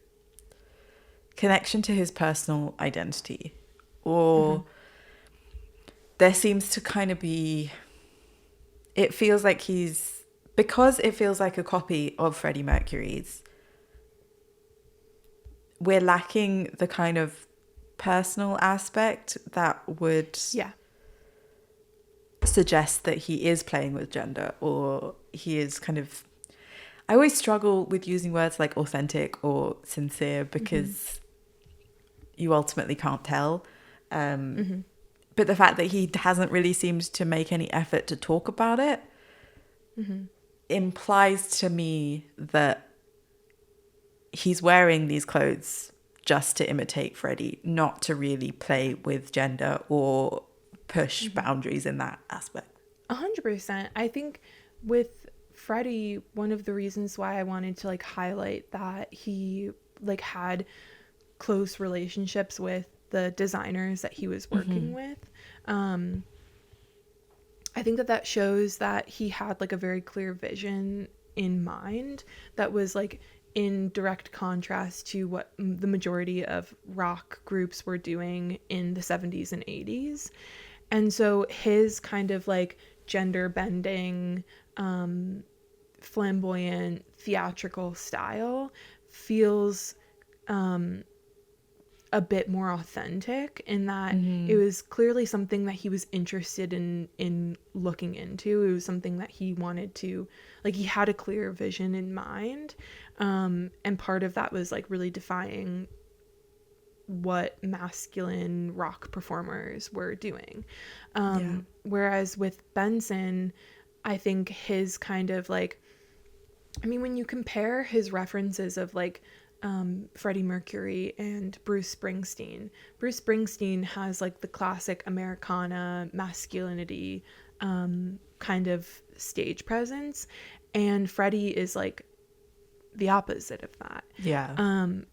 connection to his personal identity, or there seems to kind of be it feels like because it feels like a copy of Freddie Mercury's, we're lacking the kind of personal aspect that would suggest that he is playing with gender, or he is kind of... I always struggle with using words like authentic or sincere because you ultimately can't tell. But the fact that he hasn't really seemed to make any effort to talk about it implies to me that he's wearing these clothes just to imitate Freddie, not to really play with gender or push boundaries in that aspect. 100%. I think with Freddie, one of the reasons why I wanted to like highlight that he like had close relationships with the designers that he was working with, I think that shows that he had like a very clear vision in mind that was like in direct contrast to what the majority of rock groups were doing in the 70s and 80s. And so his kind of like gender bending, flamboyant, theatrical style feels a bit more authentic in that it was clearly something that he was interested in looking into. It was something that he wanted to, like, he had a clear vision in mind, and part of that was like really defying what masculine rock performers were doing. Whereas with Benson, I think his kind of like, I mean, when you compare his references of like Freddie Mercury and Bruce Springsteen has like the classic Americana masculinity kind of stage presence, and Freddie is like the opposite of that.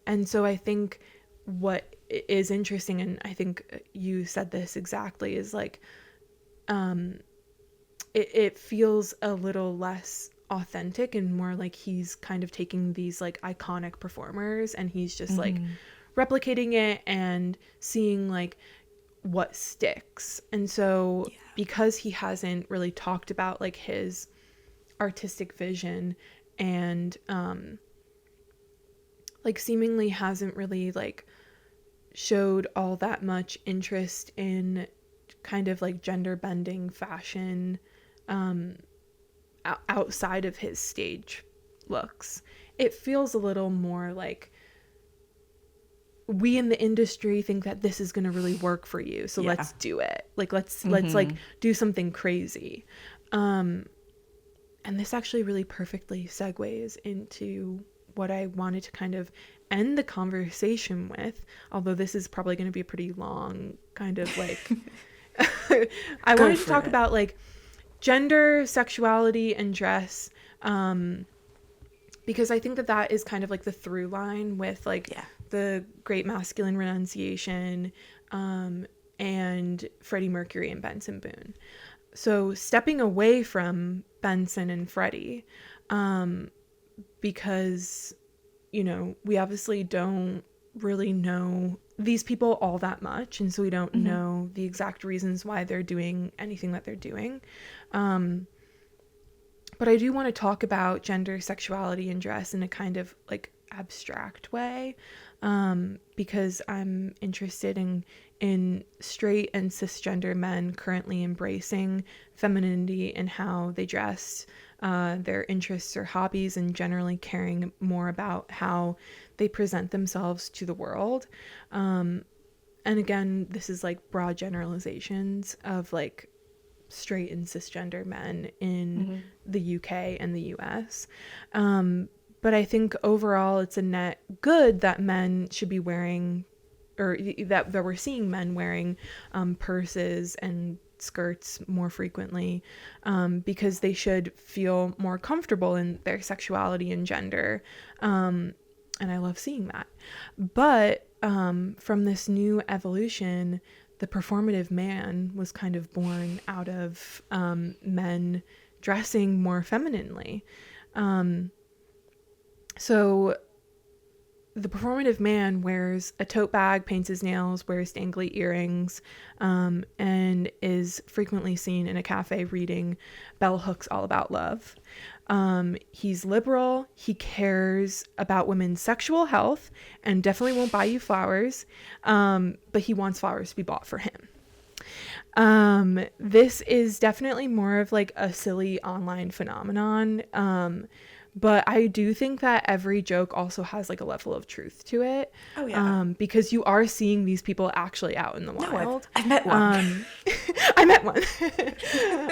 And so I think what is interesting, and I think you said this exactly, is like it feels a little less authentic and more like he's kind of taking these like iconic performers and he's just like replicating it and seeing like what sticks. And so because he hasn't really talked about like his artistic vision and like seemingly hasn't really like showed all that much interest in kind of like gender bending fashion outside of his stage looks, it feels a little more like we in the industry think that this is going to really work for you, so let's do it. Like let's like do something crazy. And this actually really perfectly segues into what I wanted to kind of end the conversation with, although this is probably going to be a pretty long kind of like I wanted to talk about like gender, sexuality, and dress, because I think that is kind of like the through line with like the Great Masculine Renunciation, and Freddie Mercury and Benson Boone. So stepping away from Benson and Freddie, because, you know, we obviously don't really know these people all that much, and so we don't know the exact reasons why they're doing anything that they're doing. But I do want to talk about gender, sexuality, and dress in a kind of like abstract way, because I'm interested in straight and cisgender men currently embracing femininity and how they dress, their interests or hobbies, and generally caring more about how they present themselves to the world. And again, this is like broad generalizations of like straight and cisgender men in the UK and the US. But I think overall it's a net good that men should be wearing, or that we're seeing men wearing purses and skirts more frequently, because they should feel more comfortable in their sexuality and gender. And I love seeing that. But from this new evolution, the performative man was kind of born out of men dressing more femininely. So the performative man wears a tote bag, paints his nails, wears dangly earrings, and is frequently seen in a cafe reading bell hooks all about love. He's liberal. He cares about women's sexual health and definitely won't buy you flowers. But he wants flowers to be bought for him. This is definitely more of like a silly online phenomenon. But I do think that every joke also has like a level of truth to it. Oh yeah. Because you are seeing these people actually out in the wild. No, I've met one. I met one.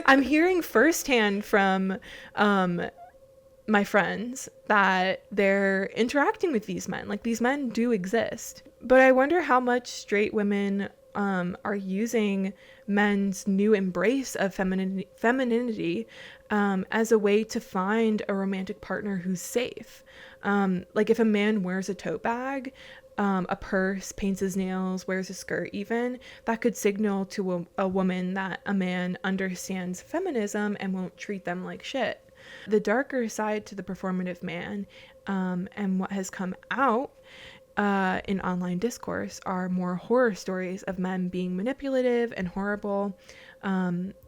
I'm hearing firsthand from my friends that they're interacting with these men. Like, these men do exist. But I wonder how much straight women are using men's new embrace of femininity as a way to find a romantic partner who's safe. Like, if a man wears a tote bag, a purse, paints his nails, wears a skirt even, that could signal to a woman that a man understands feminism and won't treat them like shit. The darker side to the performative man, and what has come out in online discourse, are more horror stories of men being manipulative and horrible.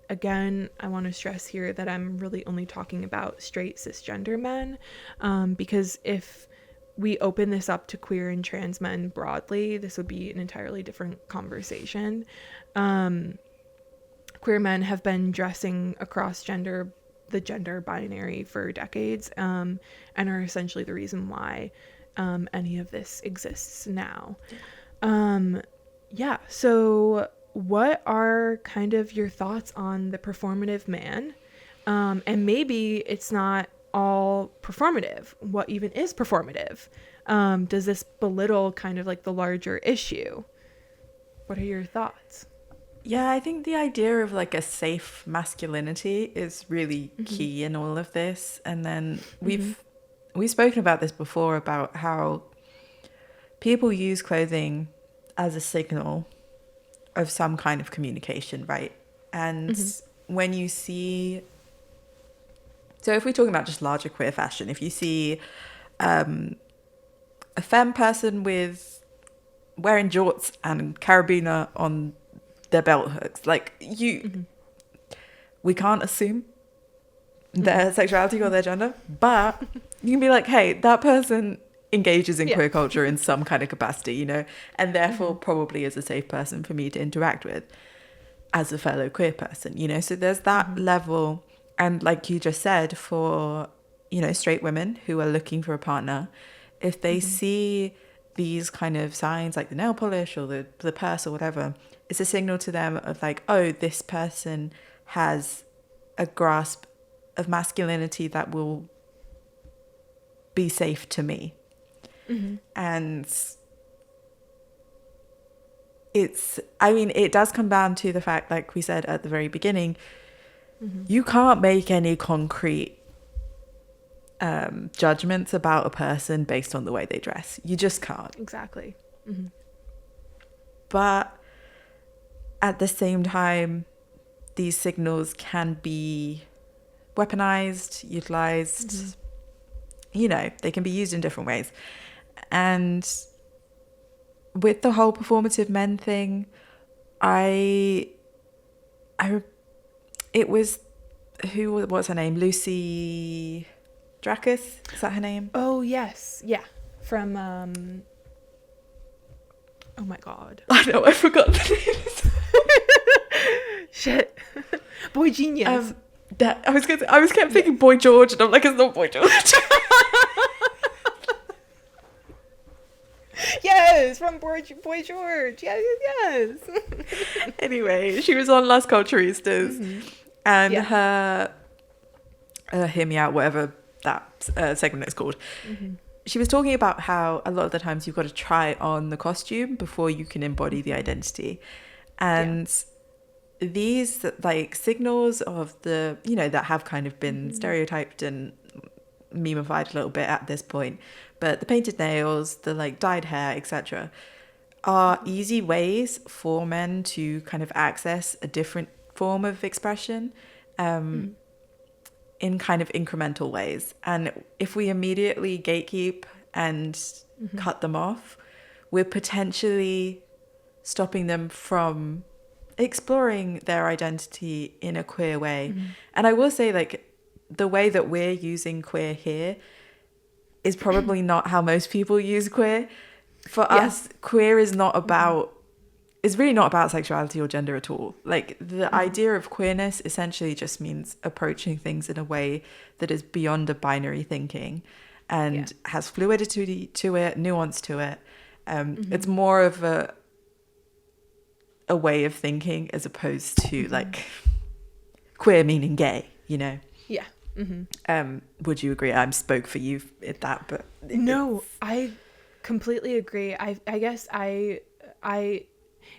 Again, I want to stress here that I'm really only talking about straight cisgender men, because if we open this up to queer and trans men broadly, this would be an entirely different conversation. Queer men have been dressing across the gender binary for decades, and are essentially the reason why any of this exists now. So what are kind of your thoughts on the performative man? And maybe it's not all performative. What even is performative? Does this belittle kind of like the larger issue? What are your thoughts? Yeah, I think the idea of like a safe masculinity is really key in all of this. And then we've spoken about this before, about how people use clothing as a signal of some kind of communication, right? And when you see, so if we're talking about just larger queer fashion, if you see a femme person with wearing jorts and carabiner on their belt hooks, like we can't assume their sexuality or their gender, but you can be like, hey, that person engages in queer culture in some kind of capacity, you know, and therefore probably is a safe person for me to interact with as a fellow queer person, you know. So there's that level. And like you just said, for, you know, straight women who are looking for a partner, if they see these kind of signs like the nail polish or the purse or whatever, it's a signal to them of like, oh, this person has a grasp of masculinity that will be safe to me. And it does come down to the fact, like we said at the very beginning, you can't make any concrete judgments about a person based on the way they dress. You just can't. Exactly. But at the same time, these signals can be weaponized, utilized, you know, they can be used in different ways. And with the whole performative men thing, it was, what's her name? Lucy Dracus? Is that her name? Oh, yes. Yeah. From, oh my God. I know, I forgot the name. Shit. Boy Genius. I was kept thinking Boy George, and I'm like, it's not Boy George. Yes, from Boy George. Yes. Anyway, she was on Las Culturistas, and her Hear Me Out, whatever that segment is called. She was talking about how a lot of the times you've got to try on the costume before you can embody the identity. And these like signals of the, you know, that have kind of been stereotyped and memeified a little bit at this point, but the painted nails, the like dyed hair, etc., are easy ways for men to kind of access a different form of expression in kind of incremental ways. And if we immediately gatekeep and cut them off, we're potentially stopping them from exploring their identity in a queer way. And I will say, like, the way that we're using queer here is probably not how most people use queer. For us, queer is not about, it's really not about sexuality or gender at all. Like, the idea of queerness essentially just means approaching things in a way that is beyond a binary thinking and has fluidity to it, nuance to it. It's more of a way of thinking as opposed to like queer meaning gay, you know? Yeah. Would you agree? I spoke for you at that, but no, I completely agree. I guess I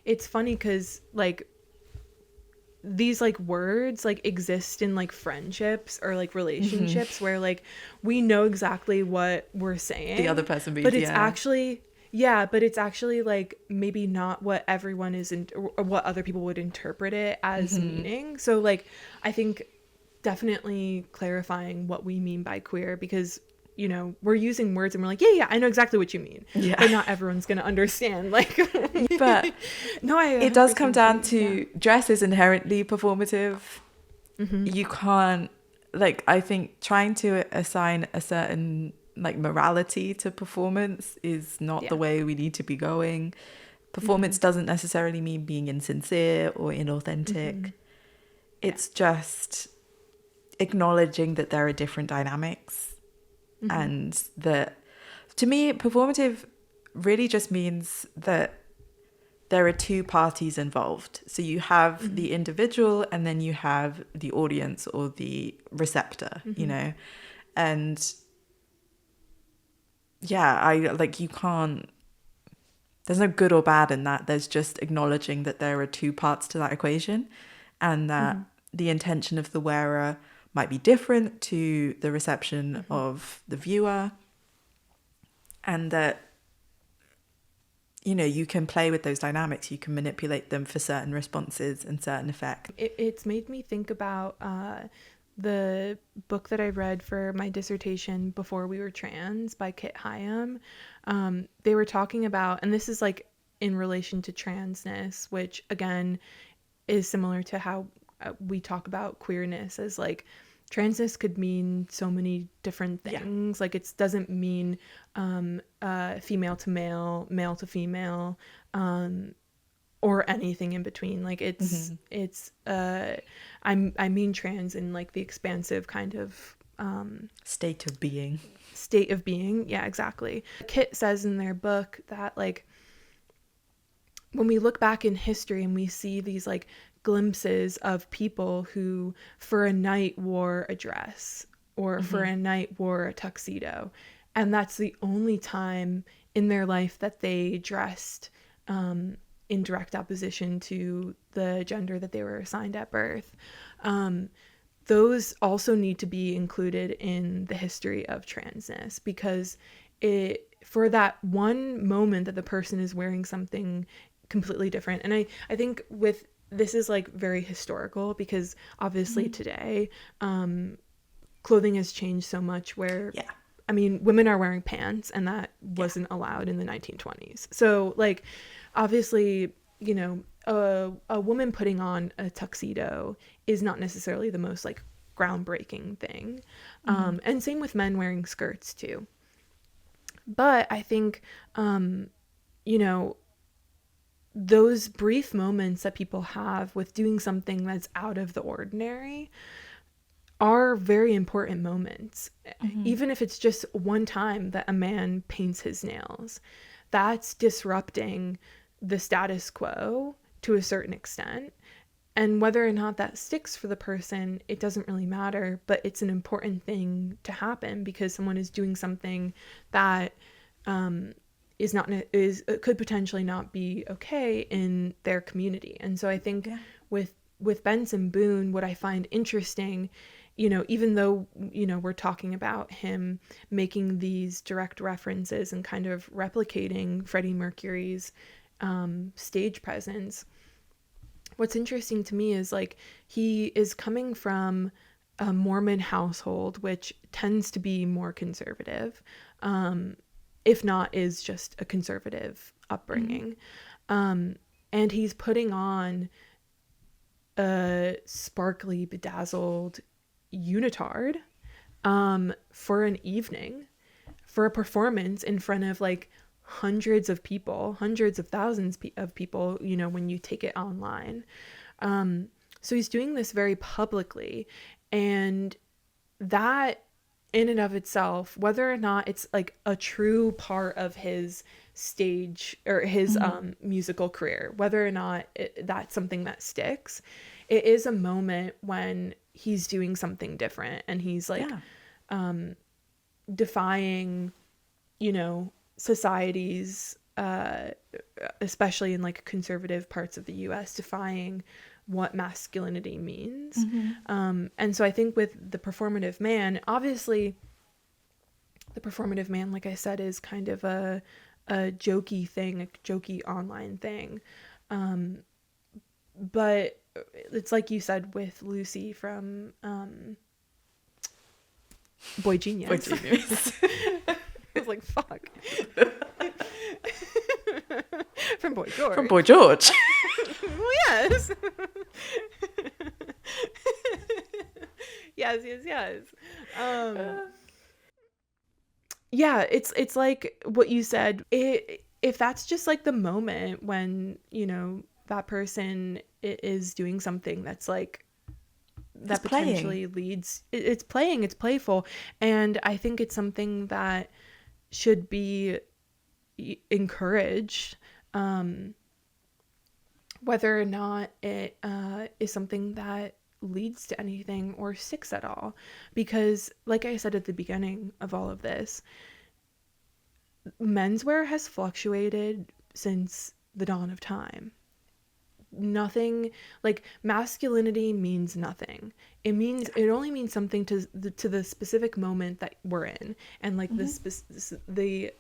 it's funny because like these like words like exist in like friendships or like relationships where like we know exactly what we're saying, the other person means, but it's actually but it's actually like maybe not what everyone is or what other people would interpret it as meaning. So like I think definitely clarifying what we mean by queer, because you know we're using words and we're like I know exactly what you mean, but not everyone's gonna understand, like but no, it does come down to dress is inherently performative. You can't, like, I think trying to assign a certain like morality to performance is not the way we need to be going. Performance doesn't necessarily mean being insincere or inauthentic. It's just acknowledging that there are different dynamics, and that, to me, performative really just means that there are two parties involved. So you have the individual and then you have the audience or the receptor, you know? And I like, you can't, there's no good or bad in that. There's just acknowledging that there are two parts to that equation, and that the intention of the wearer might be different to the reception of the viewer, and that, you know, you can play with those dynamics, you can manipulate them for certain responses and certain effects. It's made me think about the book that I read for my dissertation, Before We Were Trans, by Kit Hyam. They were talking about, and this is like in relation to transness, which again is similar to how we talk about queerness, as like transness could mean so many different things. Like it doesn't mean female to male, male to female, or anything in between. Like it's I mean trans in like the expansive kind of state of being. Yeah, exactly. Kit says in their book that like when we look back in history and we see these like glimpses of people who for a night wore a dress or for a night wore a tuxedo, and that's the only time in their life that they dressed in direct opposition to the gender that they were assigned at birth, those also need to be included in the history of transness, because for that one moment that the person is wearing something completely different. And I think with this is like very historical, because obviously today clothing has changed so much where I mean, women are wearing pants, and that wasn't allowed in the 1920s. So like obviously, you know, a woman putting on a tuxedo is not necessarily the most like groundbreaking thing. And same with men wearing skirts too. But I think, you know, those brief moments that people have with doing something that's out of the ordinary are very important moments. Even if it's just one time that a man paints his nails, that's disrupting the status quo to a certain extent. And whether or not that sticks for the person, it doesn't really matter, but it's an important thing to happen because someone is doing something that could potentially not be okay in their community. And so I think with Benson Boone, what I find interesting, you know, even though, you know, we're talking about him making these direct references and kind of replicating Freddie Mercury's stage presence, what's interesting to me is like he is coming from a Mormon household, which tends to be more conservative. if not is just a conservative upbringing. And he's putting on a sparkly, bedazzled unitard for an evening, for a performance in front of like hundreds of people, hundreds of thousands of people, you know, when you take it online. So he's doing this very publicly, and that in and of itself, whether or not it's like a true part of his stage or his musical career, whether or not that's something that sticks, it is a moment when he's doing something different, and he's like defying, you know, society's especially in like conservative parts of the US, defying what masculinity means. And so I think with the performative man, obviously the performative man, like I said, is kind of a jokey thing, a jokey online thing. But it's like you said with Lucy from Boy Genius. Boy Genius. I was like, fuck. From Boy George. From Boy George. Well, yes. yes. Yeah, it's like what you said. If that's just like the moment when, you know, that person is doing something that's like that it's potentially leads, it's playing, it's playful, and I think it's something that should be encouraged, whether or not it is something that leads to anything or sticks at all. Because like I said at the beginning of all of this, menswear has fluctuated since the dawn of time. Nothing, like, masculinity means nothing. It only means something to the specific moment that we're in, and like the specific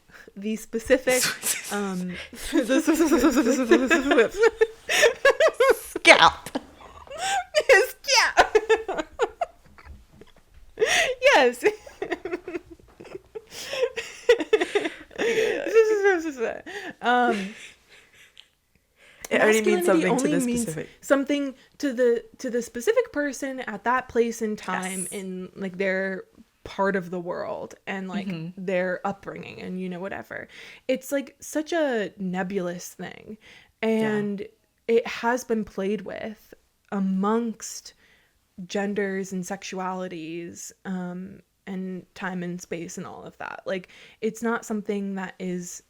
Scalp. Yes. It only means something to the means specific. something to the specific person at that place in time, yes, in like their part of the world, and like their upbringing, and you know, whatever. It's like such a nebulous thing, and it has been played with amongst genders and sexualities, and time and space and all of that. Like, it's not something that has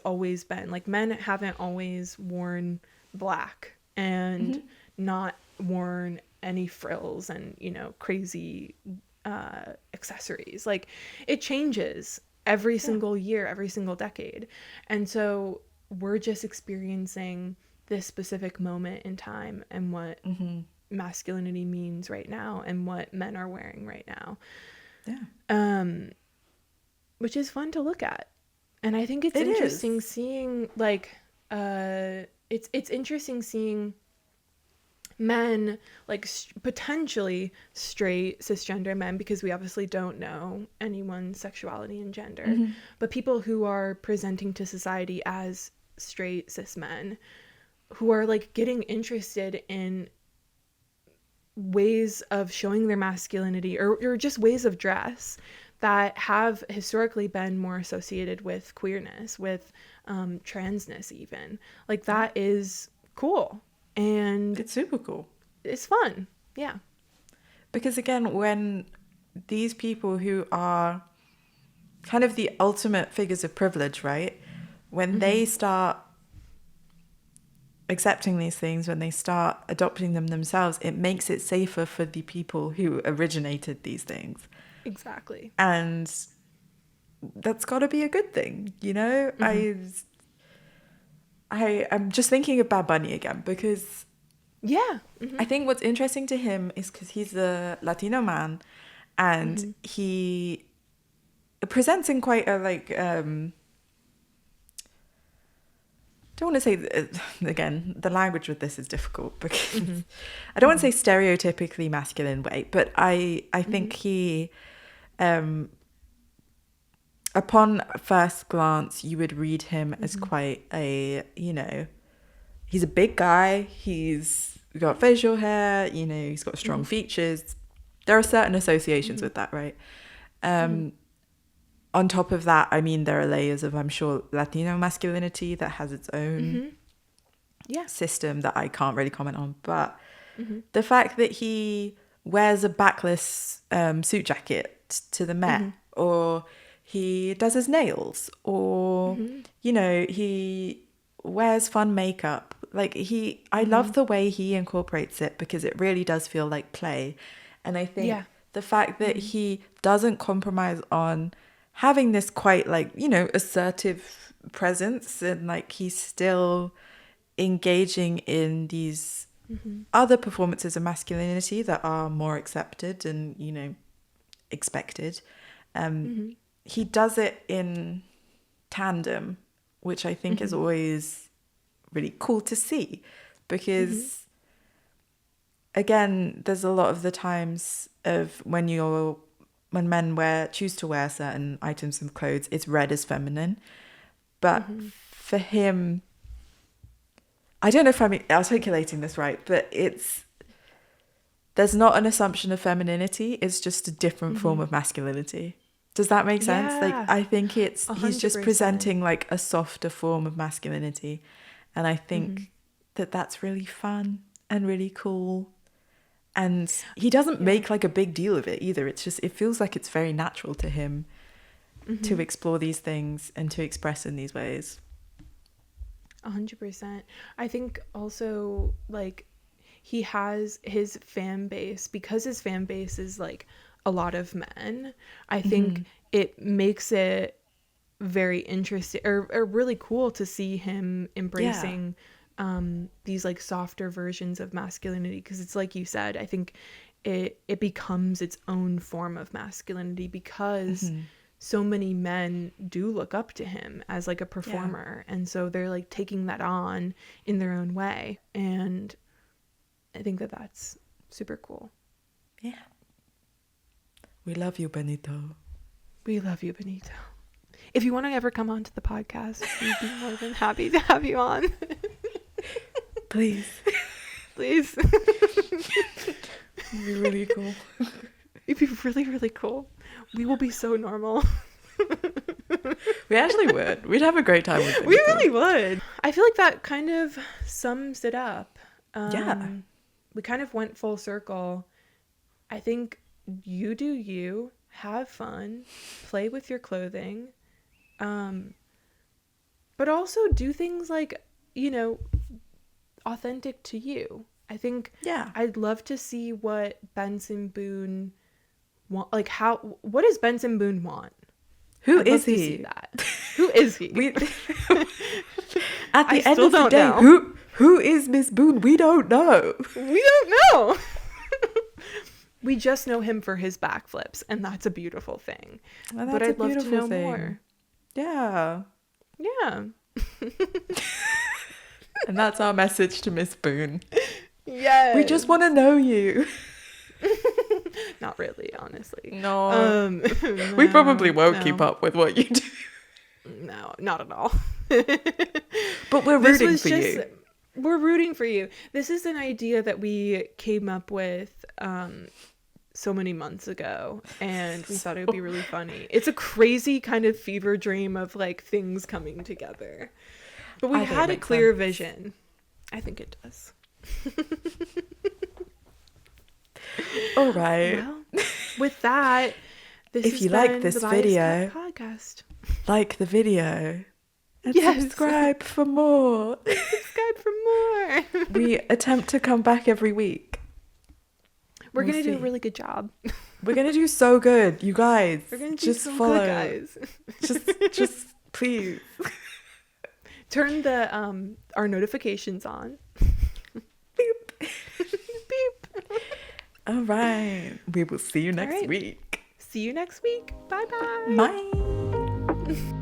always been, like, men haven't always worn black and not worn any frills and, you know, crazy accessories. Like, it changes every single year, every single decade. And so we're just experiencing this specific moment in time, and what masculinity means right now, and what men are wearing right now. Which is fun to look at. And I think it's interesting seeing, like, it's interesting seeing men, like, potentially straight cisgender men, because we obviously don't know anyone's sexuality and gender, but people who are presenting to society as straight cis men, who are like getting interested in ways of showing their masculinity, or just ways of dress that have historically been more associated with queerness, with transness even. Like, that is cool. And it's super cool. It's fun. Yeah. Because again, when these people who are kind of the ultimate figures of privilege, right? When they start accepting these things, when they start adopting them themselves, it makes it safer for the people who originated these things. Exactly. And that's got to be a good thing, you know? I'm just thinking of Bad Bunny again, because I think what's interesting to him is because he's a Latino man, and he presents in quite a, like, don't want to say, again, the language with this is difficult, because I don't want to say stereotypically masculine way, but I think he upon first glance, you would read him as quite a, he's a big guy. He's got facial hair, he's got strong features. There are certain associations with that, right? On top of that, I mean, there are layers of, I'm sure, Latino masculinity that has its own system that I can't really comment on. But the fact that he wears a backless suit jacket to the Met, or he does his nails, or, he wears fun makeup. Like, I love the way he incorporates it, because it really does feel like play. And I think the fact that he doesn't compromise on having this quite assertive presence, and like he's still engaging in these other performances of masculinity that are more accepted and expected. He does it in tandem, which I think is always really cool to see, because again, there's a lot of the times of when men choose to wear certain items of clothes, it's read as feminine. But for him, I don't know if I'm articulating this right, but there's not an assumption of femininity. It's just a different form of masculinity. Does that make sense? Yeah, like, I think he's just 100%. presenting like a softer form of masculinity. And I think that's really fun and really cool. And he doesn't make like a big deal of it either. It's just, it feels like it's very natural to him to explore these things and to express in these ways. 100%. I think also like he has his fan base, because his fan base is like a lot of men. I think it makes it very interesting or really cool to see him embracing these like softer versions of masculinity, because it's like you said, I think it becomes its own form of masculinity, because so many men do look up to him as like a performer, and so they're like taking that on in their own way, and I think that's super cool. Yeah. We love you, Benito. We love you, Benito. If you want to ever come on to the podcast, we'd be more than happy to have you on. Please. Please. It'd be really cool. It'd be really, really cool. We will be so normal. We actually would. We'd have a great time with it. We really would. I feel like that kind of sums it up. We kind of went full circle. I think you do you, have fun, play with your clothing, but also do things like, authentic to you. I think I'd love to see what Benson Boone what does Benson Boone want? Who is he? Who is he? At the end of the day, who is Miss Boone? We don't know. We don't know. We just know him for his backflips, and that's a beautiful thing. Well, but I'd love to know more. Yeah. Yeah. And that's our message to Miss Boone. Yes. We just want to know you. Not really, honestly. No. We probably won't keep up with what you do. No, not at all. But we're rooting for you. We're rooting for you. This is an idea that we came up with so many months ago, and we thought it would be really funny. It's a crazy kind of fever dream of like things coming together. But we had a clear vision. I think it does. All right. Well, with that, if you like this video, podcast, like the video, and subscribe for more. Subscribe for more. We attempt to come back every week. We're going to do a really good job. We're going to do so good, you guys. We're going to do just so follow. good, guys. just please. Turn the our notifications on. Beep. Beep. All right. We will see you next week. See you next week. Bye-bye. Bye.